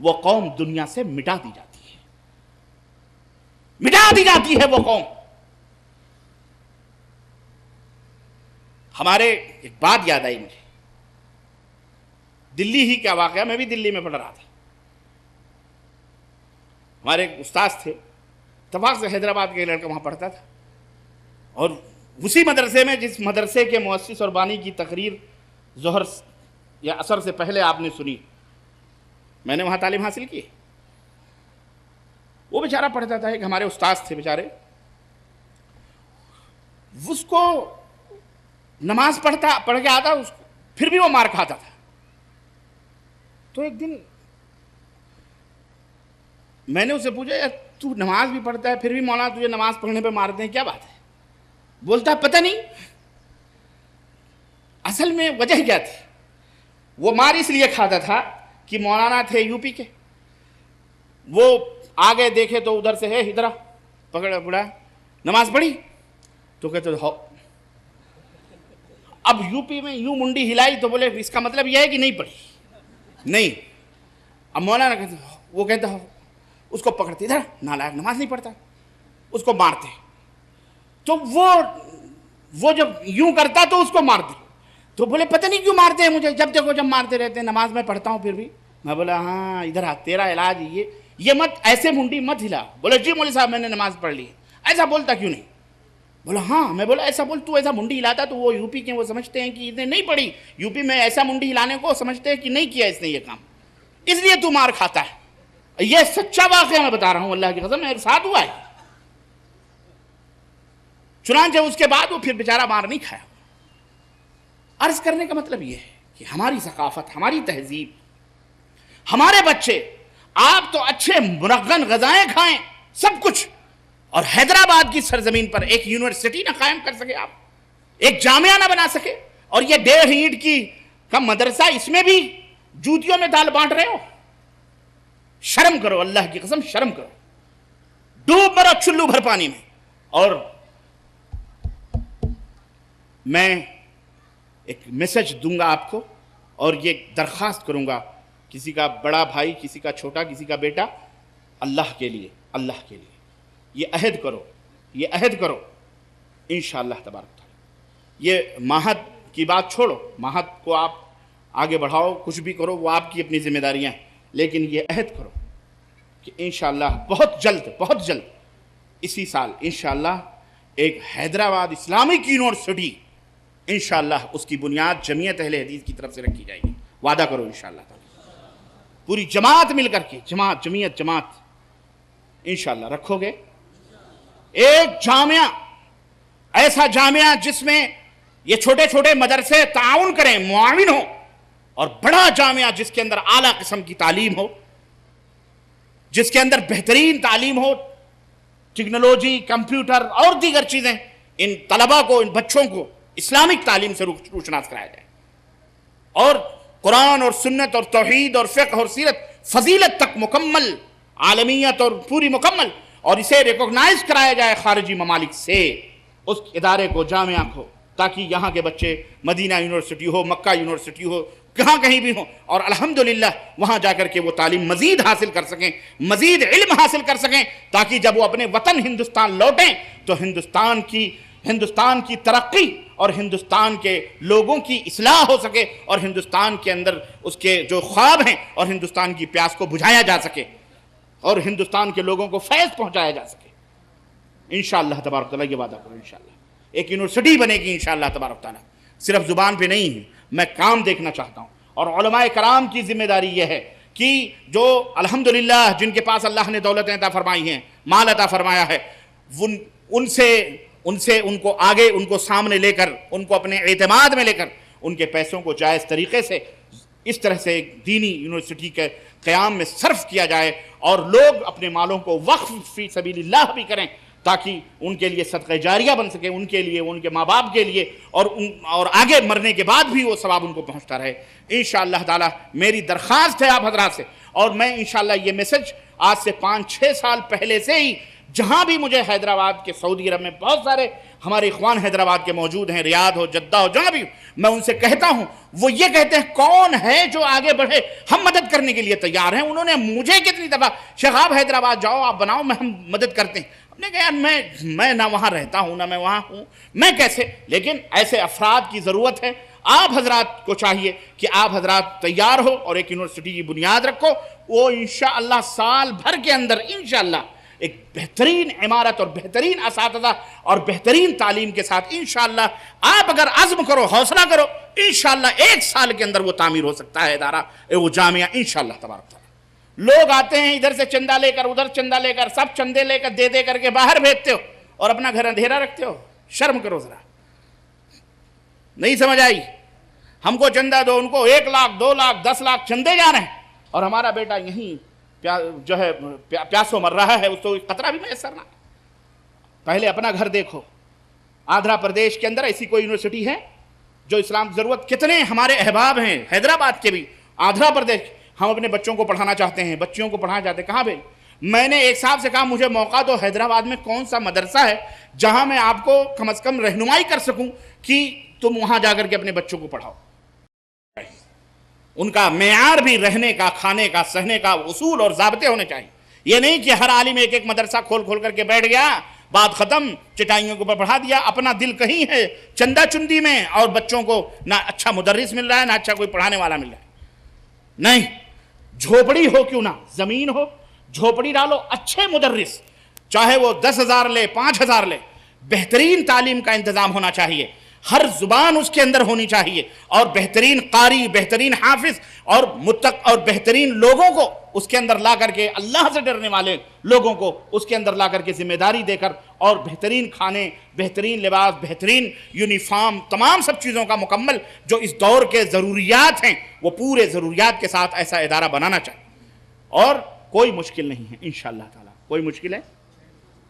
وہ قوم دنیا سے مٹا دی جاتی ہے، مٹا دی جاتی ہے وہ قوم۔ ہمارے ایک بات یاد آئی مجھے، دلی ہی کا واقعہ، میں بھی دلی میں پڑھ رہا تھا، ہمارے ایک استاد تھے، اتفاق سے حیدرآباد کا ایک لڑکا وہاں پڑھتا تھا، اور اسی مدرسے میں جس مدرسے کے مؤسس اور بانی کی تقریر ظہر یا عصر سے پہلے آپ نے سنی، میں نے وہاں تعلیم حاصل کی۔ وہ بیچارہ پڑھتا تھا، ایک ہمارے استاد تھے بیچارے، اس کو نماز پڑھ کے آتا اس کو، پھر بھی وہ مار کھاتا تھا۔ تو ایک دن میں نے اسے پوچھا، یار تو نماز بھی پڑھتا ہے پھر بھی مولانا تجھے نماز پڑھنے پہ مارتے ہیں، کیا بات ہے؟ بولتا ہے پتہ نہیں اصل میں وجہ کیا تھی۔ وہ مار اس لیے کھاتا تھا کہ مولانا تھے یو پی کے، وہ آگے دیکھے تو ادھر سے ہے ادھر پکڑا پڑا، نماز پڑھی تو کہتے ہو، اب یو پی میں یوں منڈی ہلائی تو بولے اس کا مطلب یہ ہے کہ نہیں پڑھی، نہیں۔ اب مولانا کہتے وہ کہتا ہو، اس کو پکڑتے ادھر نالائق نماز نہیں پڑھتا، اس کو مارتے، تو وہ جب یوں کرتا تو اس کو مارتے، تو بولے پتہ نہیں کیوں مارتے ہیں مجھے، جب دیکھو جب مارتے رہتے ہیں، نماز میں پڑھتا ہوں پھر بھی۔ میں بولا ہاں ادھر آ، تیرا علاج یہ مت ایسے منڈی مت ہلا۔ بولے جی مولوی صاحب میں نے نماز پڑھ لی، ایسا بولتا کیوں نہیں؟ بولا ہاں۔ میں بولا ایسا بول، تو ایسا منڈی ہلاتا تو وہ یو پی کے وہ سمجھتے ہیں کہ اس نے نہیں پڑھی، یو پی میں ایسا منڈی ہلانے کو سمجھتے ہیں کہ نہیں کیا اس نے یہ کام، اس لیے تو مار کھاتا ہے۔ یہ سچا واقعہ میں بتا رہا ہوں، اللہ کی قسم میرے ساتھ ہوا ہے۔ چنانچہ اس کے بعد وہ پھر بیچارہ مار نہیں کھایا۔ عرض کرنے کا مطلب یہ ہے کہ ہماری ثقافت، ہماری تہذیب، ہمارے بچے، آپ تو اچھے مرغن غذائیں کھائیں سب کچھ، اور حیدرآباد کی سرزمین پر ایک یونیورسٹی نہ قائم کر سکے، آپ ایک جامعہ نہ بنا سکے، اور یہ 1.5 اینٹ کا مدرسہ، اس میں بھی جوتیوں میں دال بانٹ رہے ہو۔ شرم کرو، اللہ کی قسم شرم کرو، ڈوب مرو چلو بھر پانی میں۔ اور میں ایک میسج دوں گا آپ کو، اور یہ درخواست کروں گا، کسی کا بڑا بھائی، کسی کا چھوٹا، کسی کا بیٹا، اللہ کے لیے یہ عہد کرو انشاءاللہ تبارک تعالی۔ یہ ماہد کی بات چھوڑو، ماہد کو آپ آگے بڑھاؤ، کچھ بھی کرو، وہ آپ کی اپنی ذمہ داریاں ہیں، لیکن یہ عہد کرو کہ انشاءاللہ بہت جلد اسی سال انشاءاللہ ایک حیدرآباد اسلامک یونیورسٹی انشاءاللہ اس کی بنیاد جمعیت اہل حدیث کی طرف سے رکھی جائے گی۔ وعدہ کرو انشاءاللہ تعالی، پوری جماعت مل کر کے، جماعت انشاءاللہ رکھو گے ایک جامعہ، ایسا جامعہ جس میں یہ چھوٹے چھوٹے مدرسے تعاون کریں، معاون ہو، اور بڑا جامعہ جس کے اندر اعلیٰ قسم کی تعلیم ہو، جس کے اندر بہترین تعلیم ہو، ٹیکنالوجی، کمپیوٹر اور دیگر چیزیں، ان طلباء کو، ان بچوں کو اسلامک تعلیم سے روشناس کرایا جائے، اور قرآن اور سنت اور توحید اور فقہ اور سیرت فضیلت تک مکمل، عالمیت اور پوری مکمل، اور اسے ریکوگنائز کرایا جائے خارجی ممالک سے، اس ادارے کو، جامعہ کو، تاکہ یہاں کے بچے مدینہ یونیورسٹی ہو، مکہ یونیورسٹی ہو، کہیں بھی ہوں، اور الحمدللہ وہاں جا کر کے وہ تعلیم مزید حاصل کر سکیں، مزید علم حاصل کر سکیں، تاکہ جب وہ اپنے وطن ہندوستان لوٹیں تو ہندوستان کی ترقی اور ہندوستان کے لوگوں کی اصلاح ہو سکے، اور ہندوستان کے اندر اس کے جو خواب ہیں اور ہندوستان کی پیاس کو بجھایا جا سکے، اور ہندوستان کے لوگوں کو فیض پہنچایا جا سکے۔ انشاءاللہ تبارک تعالیٰ یہ وعدہ کرو، انشاءاللہ ایک یونیورسٹی بنے گی انشاءاللہ تبارک تعالیٰ، صرف زبان پہ نہیں ہے، میں کام دیکھنا چاہتا ہوں۔ اور علماء کرام کی ذمہ داری یہ ہے کہ جو الحمدللہ جن کے پاس اللہ نے دولتیں عطا فرمائی ہیں، مال عطا فرمایا ہے، ان کو آگے، ان کو سامنے لے کر، ان کو اپنے اعتماد میں لے کر، ان کے پیسوں کو جائز طریقے سے اس طرح سے ایک دینی یونیورسٹی کے قیام میں صرف کیا جائے، اور لوگ اپنے مالوں کو وقف فی سبیل اللہ بھی کریں، تاکہ ان کے لیے صدقہ جاریہ بن سکے، ان کے لیے، ان کے ماں باپ کے لیے، اور آگے مرنے کے بعد بھی وہ ثواب ان کو پہنچتا رہے۔ انشاءاللہ تعالی میری درخواست ہے آپ حضرات سے، اور میں انشاءاللہ یہ میسج آج سے 5-6 سال پہلے سے ہی جہاں بھی مجھے حیدرآباد کے سعودی عرب میں بہت سارے ہمارے اخوان حیدرآباد کے موجود ہیں، ریاض ہو، جدہ ہو، جہاں بھی میں ان سے کہتا ہوں، وہ یہ کہتے ہیں کون ہے جو آگے بڑھے، ہم مدد کرنے کے لیے تیار ہیں۔ انہوں نے مجھے کتنی دفعہ شیخ آپ حیدرآباد جاؤ، آپ بناؤ، ہم مدد کرتے ہیں۔ ہم نے کہا یار میں نہ وہاں رہتا ہوں نہ میں وہاں ہوں، میں کیسے؟ لیکن ایسے افراد کی ضرورت ہے۔ آپ حضرات کو چاہیے کہ آپ حضرات تیار ہو اور ایک یونیورسٹی کی بنیاد رکھو، وہ انشاءاللہ سال بھر کے اندر انشاءاللہ ایک بہترین عمارت اور بہترین اساتذہ اور بہترین تعلیم کے ساتھ انشاءاللہ آپ اگر عزم کرو، حوصلہ کرو، انشاءاللہ 1 سال کے اندر وہ تعمیر ہو سکتا ہے ادارہ، وہ جامعہ انشاءاللہ تبارک تعالیٰ۔ لوگ آتے ہیں ادھر سے چندہ لے کر، ادھر چندہ لے کر، سب چندے لے کر دے کر کے باہر بھیجتے ہو اور اپنا گھر اندھیرا رکھتے ہو، شرم کرو ذرا۔ نہیں سمجھ آئی؟ ہم کو چندہ دو، ان کو 1 لاکھ 2 لاکھ 10 لاکھ چندے جا رہے ہیں، اور ہمارا بیٹا یہیں جو ہے پیاسوں مر رہا ہے، اس کو قطرہ بھی میسر نہ۔ پہلے اپنا گھر دیکھو۔ آندھرا پردیش کے اندر ایسی کوئی یونیورسٹی ہے جو اسلام کی ضرورت؟ کتنے ہمارے احباب ہیں حیدرآباد کے بھی، آندھرا پردیش، ہم اپنے بچوں کو پڑھانا چاہتے ہیں، بچیوں کو پڑھانا چاہتے ہیں، کہاں بھائی؟ میں نے ایک صاحب سے کہا مجھے موقع دو، حیدرآباد میں کون سا مدرسہ ہے جہاں میں آپ کو کم از کم رہنمائی کر سکوں کہ تم وہاں جا کر کے اپنے بچوں کو پڑھاؤ۔ ان کا معیار بھی رہنے کا، کھانے کا، سہنے کا اصول اور ضابطے ہونے چاہیے۔ یہ نہیں کہ ہر عالم ایک مدرسہ کھول کر کے بیٹھ گیا، بات ختم، چٹائیوں کے اوپر پڑھا دیا، اپنا دل کہیں ہے چندہ چندی میں، اور بچوں کو نہ اچھا مدرس مل رہا ہے نہ اچھا کوئی پڑھانے والا مل رہا ہے۔ نہیں، جھوپڑی ہو کیوں نہ، زمین ہو، جھوپڑی ڈالو، اچھے مدرس، چاہے وہ 10,000 لے 5,000 لے، بہترین تعلیم کا انتظام ہونا چاہیے، ہر زبان اس کے اندر ہونی چاہیے، اور بہترین قاری، بہترین حافظ اور متق اور بہترین لوگوں کو اس کے اندر لا کر کے، اللہ سے ڈرنے والے لوگوں کو اس کے اندر لا کر کے ذمہ داری دے کر، اور بہترین کھانے، بہترین لباس، بہترین یونیفارم، تمام سب چیزوں کا مکمل جو اس دور کے ضروریات ہیں، وہ پورے ضروریات کے ساتھ ایسا ادارہ بنانا چاہیے۔ اور کوئی مشکل نہیں ہے انشاءاللہ تعالیٰ۔ کوئی مشکل ہے؟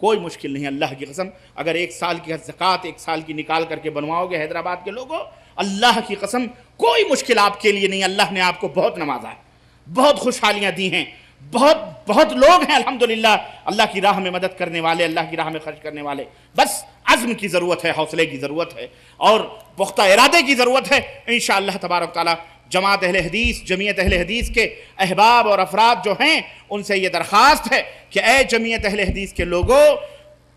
کوئی مشکل نہیں، اللہ کی قسم۔ اگر 1 سال کی زکوٰۃ 1 سال کی نکال کر کے بنواؤ گے حیدرآباد کے لوگوں، اللہ کی قسم کوئی مشکل آپ کے لیے نہیں۔ اللہ نے آپ کو بہت نوازا ہے، بہت خوشحالیاں دی ہیں، بہت لوگ ہیں الحمدللہ اللہ کی راہ میں مدد کرنے والے، اللہ کی راہ میں خرچ کرنے والے۔ بس عزم کی ضرورت ہے، حوصلے کی ضرورت ہے، اور پختہ ارادے کی ضرورت ہے۔ انشاءاللہ تبارک تعالیٰ جماعت اہل حدیث، جمعیت اہل حدیث کے احباب اور افراد جو ہیں، ان سے یہ درخواست ہے کہ اے جمعیت اہل حدیث کے لوگوں،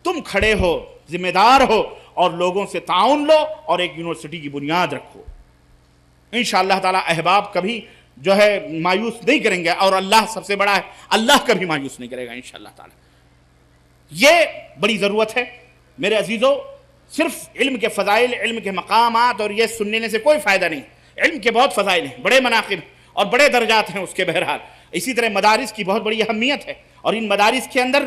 تم کھڑے ہو، ذمہ دار ہو، اور لوگوں سے تعاون لو اور ایک یونیورسٹی کی بنیاد رکھو۔ انشاءاللہ تعالیٰ احباب کبھی جو ہے مایوس نہیں کریں گے، اور اللہ سب سے بڑا ہے، اللہ کبھی مایوس نہیں کرے گا انشاءاللہ تعالیٰ۔ یہ بڑی ضرورت ہے میرے عزیزوں۔ صرف علم کے فضائل، علم کے مقامات اور یہ سننے سے کوئی فائدہ نہیں۔ علم کے بہت فضائل ہیں، بڑے مناقب اور بڑے درجات ہیں اس کے بہرحال۔ اسی طرح مدارس کی بہت بڑی اہمیت ہے، اور ان مدارس کے اندر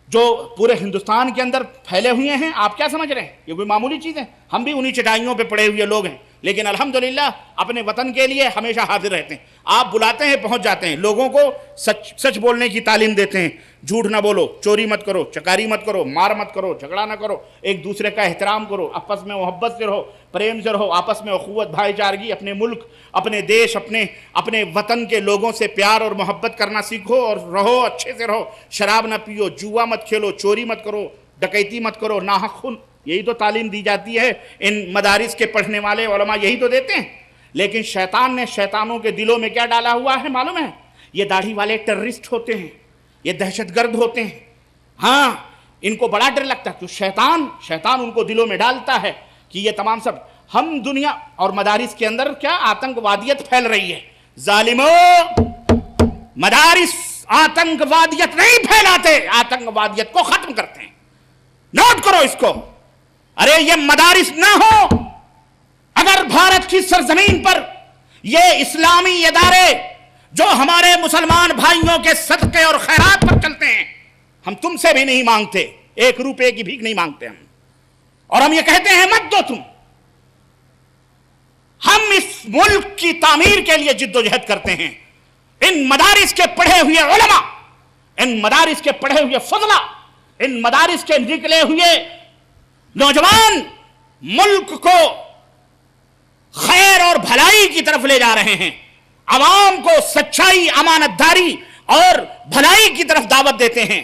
جو پورے ہندوستان کے اندر پھیلے ہوئے ہیں، آپ کیا سمجھ رہے ہیں یہ کوئی معمولی چیز ہے؟ ہم بھی انہی چٹائیوں پہ پڑے ہوئے لوگ ہیں، لیکن الحمدللہ اپنے وطن کے لیے ہمیشہ حاضر رہتے ہیں۔ آپ بلاتے ہیں، پہنچ جاتے ہیں، لوگوں کو سچ بولنے کی تعلیم دیتے ہیں، جھوٹ نہ بولو، چوری مت کرو، چکاری مت کرو، مار مت کرو، جھگڑا نہ کرو، ایک دوسرے کا احترام کرو، آپس میں محبت سے رہو، پریم سے رہو، آپس میں اخوت، بھائی چارگی، اپنے ملک، اپنے دیش، اپنے وطن کے لوگوں سے پیار اور محبت کرنا سیکھو، اور رہو، اچھے سے رہو، شراب نہ پیو، جوا مت کھیلو، چوری مت کرو، ڈکیتی مت کرو، ناحق خون۔ یہی تو تعلیم دی جاتی ہے، ان مدارس کے پڑھنے والے علماء یہی تو دیتے ہیں۔ لیکن شیطان نے شیطانوں کے دلوں میں کیا ڈالا ہوا ہے معلوم ہے؟ یہ داڑھی والے ٹیررسٹ ہوتے ہیں، یہ دہشت گرد ہوتے ہیں۔ ہاں، ان کو بڑا ڈر لگتا ہے، تو شیطان ان کو دلوں میں ڈالتا ہے کہ یہ تمام سب ہم دنیا اور مدارس کے اندر کیا آتنکوادیت پھیل رہی ہے۔ ظالموں، مدارس آتنکوادیت نہیں پھیلاتے، آتنکوادیت کو ختم کرتے ہیں۔ نوٹ کرو اس کو۔ ارے یہ مدارس نہ ہو، اگر بھارت کی سرزمین پر یہ اسلامی ادارے جو ہمارے مسلمان بھائیوں کے صدقے اور خیرات پر چلتے ہیں، ہم تم سے بھی نہیں مانگتے، 1 روپے کی بھیک نہیں مانگتے ہم، اور ہم یہ کہتے ہیں مت دو تم۔ ہم اس ملک کی تعمیر کے لیے جد و جہد کرتے ہیں۔ ان مدارس کے پڑھے ہوئے علماء، ان مدارس کے پڑھے ہوئے فضلہ، ان مدارس کے نکلے ہوئے نوجوان ملک کو خیر اور بھلائی کی طرف لے جا رہے ہیں، عوام کو سچائی، امانت داری اور بھلائی کی طرف دعوت دیتے ہیں۔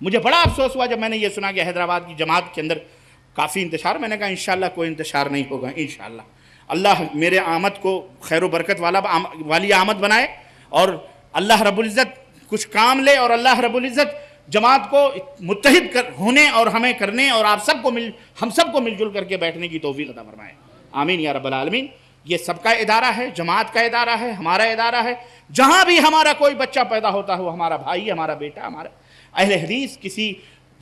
مجھے بڑا افسوس ہوا جب میں نے یہ سنا کہ حیدرآباد کی جماعت کے اندر کافی انتشار. میں نے کہا انشاءاللہ کوئی انتشار نہیں ہوگا انشاءاللہ. اللہ میرے آمد کو خیر و برکت والی آمد بنائے اور اللہ رب العزت کچھ کام لے اور اللہ رب العزت جماعت کو متحد ہونے اور ہمیں کرنے اور ہم سب کو مل جل کر کے بیٹھنے کی توفیق عطا فرمائے. آمین یا رب العالمین. یہ سب کا ادارہ ہے, جماعت کا ادارہ ہے, ہمارا ادارہ ہے. جہاں بھی ہمارا کوئی بچہ پیدا ہوتا ہے وہ ہمارا بھائی, ہمارا بیٹا, ہمارا اہل حدیث کسی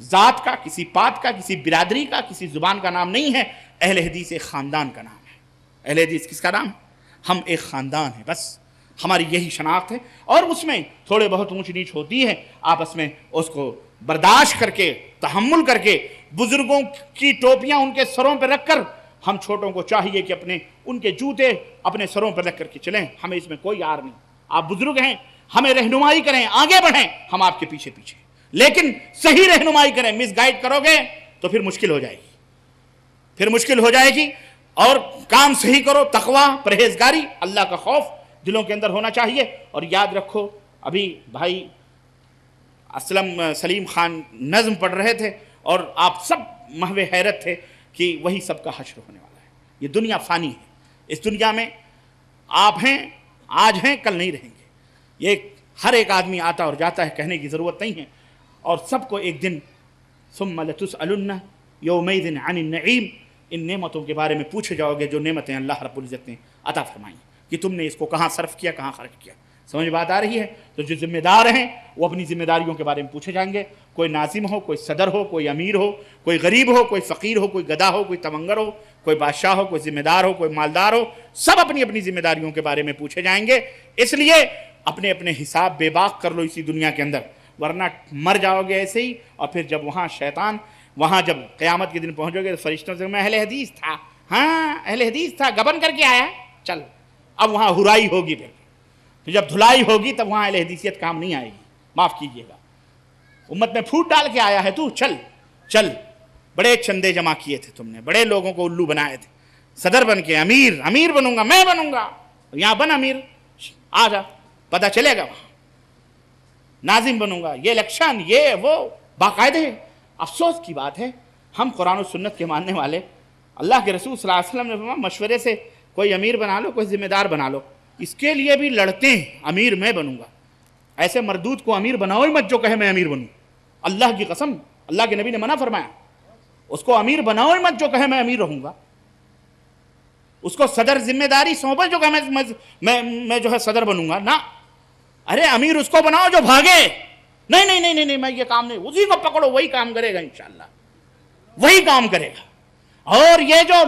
ذات کا, کسی پات کا, کسی برادری کا, کسی زبان کا نام نہیں ہے. اہل حدیث ایک خاندان کا نام ہے. اہل حدیث کس کا نام ہے؟ ہم ایک خاندان ہیں, بس ہماری یہی شناخت ہے. اور اس میں تھوڑے بہت اونچ نیچ ہوتی ہے, آپس میں اس کو برداشت کر کے, تحمل کر کے, بزرگوں کی ٹوپیاں ان کے سروں پہ رکھ کر ہم چھوٹوں کو چاہیے کہ ان کے جوتے اپنے سروں پہ رکھ کر کے چلیں. ہمیں اس میں کوئی یار نہیں. آپ بزرگ ہیں, ہمیں رہنمائی کریں, آگے بڑھیں, ہم آپ کے پیچھے پیچھے, لیکن صحیح رہنمائی کریں. مس گائیڈ کرو گے تو پھر مشکل ہو جائے گی. اور کام صحیح کرو. تقوی, پرہیزگاری, اللہ کا خوف دلوں کے اندر ہونا چاہیے. اور یاد رکھو, ابھی بھائی سلیم خان نظم پڑھ رہے تھے اور آپ سب محو حیرت تھے کہ وہی سب کا حشر ہونے والا ہے. یہ دنیا فانی ہے. اس دنیا میں آپ ہیں, آج ہیں, کل نہیں رہیں گے. یہ ہر ایک آدمی آتا اور جاتا ہے, کہنے کی ضرورت نہیں ہے. اور سب کو ایک دن ثم لتسألن یومئذ عن النعیم, ان نعمتوں کے بارے میں پوچھے جاؤ گے جو نعمتیں اللہ رب العزت نے عطا فرمائیں کہ تم نے اس کو کہاں صرف کیا, کہاں خرچ کیا. سمجھ بات آ رہی ہے؟ تو جو ذمہ دار ہیں وہ اپنی ذمہ داریوں کے بارے میں پوچھے جائیں گے. کوئی ناظم ہو, کوئی صدر ہو, کوئی امیر ہو, کوئی غریب ہو, کوئی فقیر ہو, کوئی گدھا ہو, کوئی تمنگر ہو, کوئی بادشاہ ہو, کوئی ذمہ دار ہو, کوئی مالدار ہو, سب اپنی اپنی ذمہ داریوں کے بارے میں پوچھے جائیں گے. اس لیے اپنے اپنے حساب بے باک کر لو اسی دنیا کے اندر, ورنہ مر جاؤ گے ایسے ہی. اور پھر جب وہاں جب قیامت کے دن پہنچو گے تو فرشتوں سے میں اہل حدیث تھا, ہاں اہل حدیث تھا, گبن کر کے آیا, چل. اب وہاں ہرائی ہوگی, پھر جب دھلائی ہوگی تب وہاں اہل حدیثیت کام نہیں آئے گی. معاف کیجیے گا, امت میں پھوٹ ڈال کے آیا ہے تو, چل. بڑے چندے جمع کیے تھے تم نے, بڑے لوگوں کو الو بنائے تھے, صدر بن کے امیر بنوں گا, میں بنوں گا, یہاں بن امیر, آ جا, پتہ چلے گا. وہاں ناظم بنوں گا, یہ الیکشن, یہ وہ, باقاعدے. افسوس کی بات ہے, ہم قرآن و سنت کے ماننے والے, اللہ کے رسول صلی اللہ علیہ وسلم نے فرمایا مشورے سے کوئی امیر بنا لو, کوئی ذمہ دار بنا لو. اس کے لیے بھی لڑتے ہیں, امیر میں بنوں گا. ایسے مردود کو امیر بناؤ ہی مت جو کہے میں امیر بنوں. اللہ کی قسم, اللہ کے نبی نے منع فرمایا, اس کو امیر بناؤ ہی مت جو کہے میں امیر رہوں گا. اس کو صدر ذمہ داری سونپے جو کہ میں جو ہے صدر بنوں گا. نہ, ارے امیر اس کو بناؤ جو بھاگے, نہیں میں یہ کام نہیں, اسی کو پکڑو, وہی کام کرے گا انشاءاللہ, وہی کام کرے گا. اور یہ جو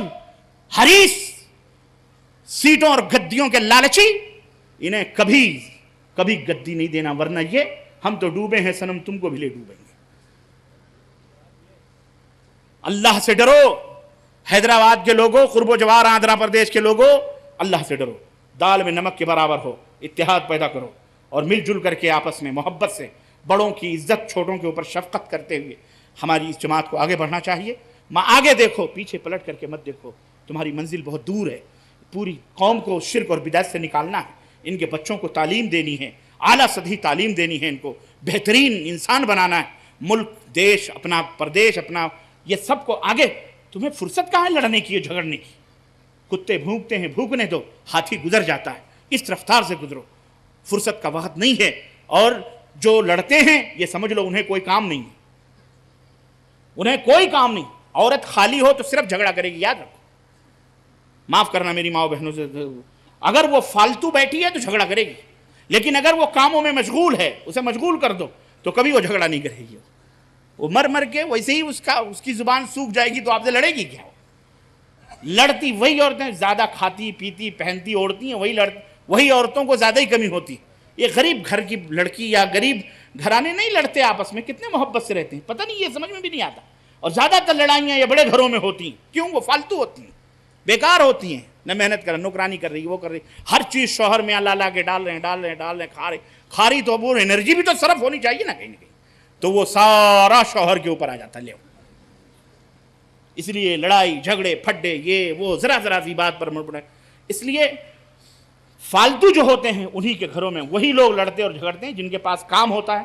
حریص سیٹوں اور گدیوں کے لالچی, انہیں کبھی گدی نہیں دینا, ورنہ یہ ہم تو ڈوبے ہیں صنم, تم کو بھی لے ڈوبیں گے. اللہ سے ڈرو. حیدرآباد کے لوگوں, قرب و جوار آندھرا پردیش کے لوگوں, اللہ سے ڈرو. دال میں نمک کے برابر ہو, اتحاد پیدا کرو اور مل جل کر کے آپس میں محبت سے, بڑوں کی عزت, چھوٹوں کے اوپر شفقت کرتے ہوئے ہماری اس جماعت کو آگے بڑھنا چاہیے. آگے دیکھو, پیچھے پلٹ کر کے مت دیکھو. تمہاری منزل بہت دور ہے. پوری قوم کو شرک اور بدعت سے نکالنا ہے, ان کے بچوں کو تعلیم دینی ہے, اعلیٰ سطحی تعلیم دینی ہے, ان کو بہترین انسان بنانا ہے. ملک, دیش اپنا, پردیش اپنا, یہ سب کو آگے. تمہیں فرصت کہاں ہے لڑنے کی, جھگڑنے کی؟ کتے بھونکتے ہیں, بھونکنے دو, ہاتھی گزر جاتا ہے, اس رفتار سے گزرو. فرصت کا وقت نہیں ہے. اور جو لڑتے ہیں یہ سمجھ لو انہیں کوئی کام نہیں ہے, انہیں کوئی کام نہیں. عورت خالی ہو تو صرف جھگڑا کرے گی, یاد رکھو. معاف کرنا میری ماں بہنوں سے, اگر وہ فالتو بیٹھی ہے تو جھگڑا کرے گی, لیکن اگر وہ کاموں میں مشغول ہے, اسے مشغول کر دو تو کبھی وہ جھگڑا نہیں کرے گی. وہ مر کے ویسے ہی اس کی زبان سوکھ جائے گی تو آپ سے لڑے گی کیا؟ لڑتی وہی عورتیں, زیادہ کھاتی پیتی پہنتی اوڑھتی ہیں, وہی عورتوں کو زیادہ ہی کمی ہوتی. یہ غریب گھر کی لڑکی یا غریب گھرانے نہیں لڑتے آپس میں, کتنے محبت سے رہتے ہیں, پتہ نہیں, یہ سمجھ میں بھی نہیں آتا. اور زیادہ تر لڑائیاں یہ بڑے گھروں میں ہوتی ہیں. کیوں؟ وہ فالتو ہوتی ہیں, بیکار ہوتی ہیں, نہ محنت کر, نوکرانی کر رہی, وہ کر رہی, ہر چیز شوہر میں لا کے ڈال رہے ہیں, کھا رہی. تو وہ انرجی بھی تو صرف ہونی چاہیے نا کہیں نہ کہیں, تو وہ سارا شوہر کے اوپر آ جاتا. لے, اس لیے لڑائی جھگڑے پھڈے یہ وہ ذرا سی بات پر مڑ پڑے. اس لیے فالتو جو ہوتے ہیں انہی کے گھروں میں وہی لوگ لڑتے اور جھگڑتے ہیں جن کے پاس کام ہوتا ہے,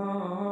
Oh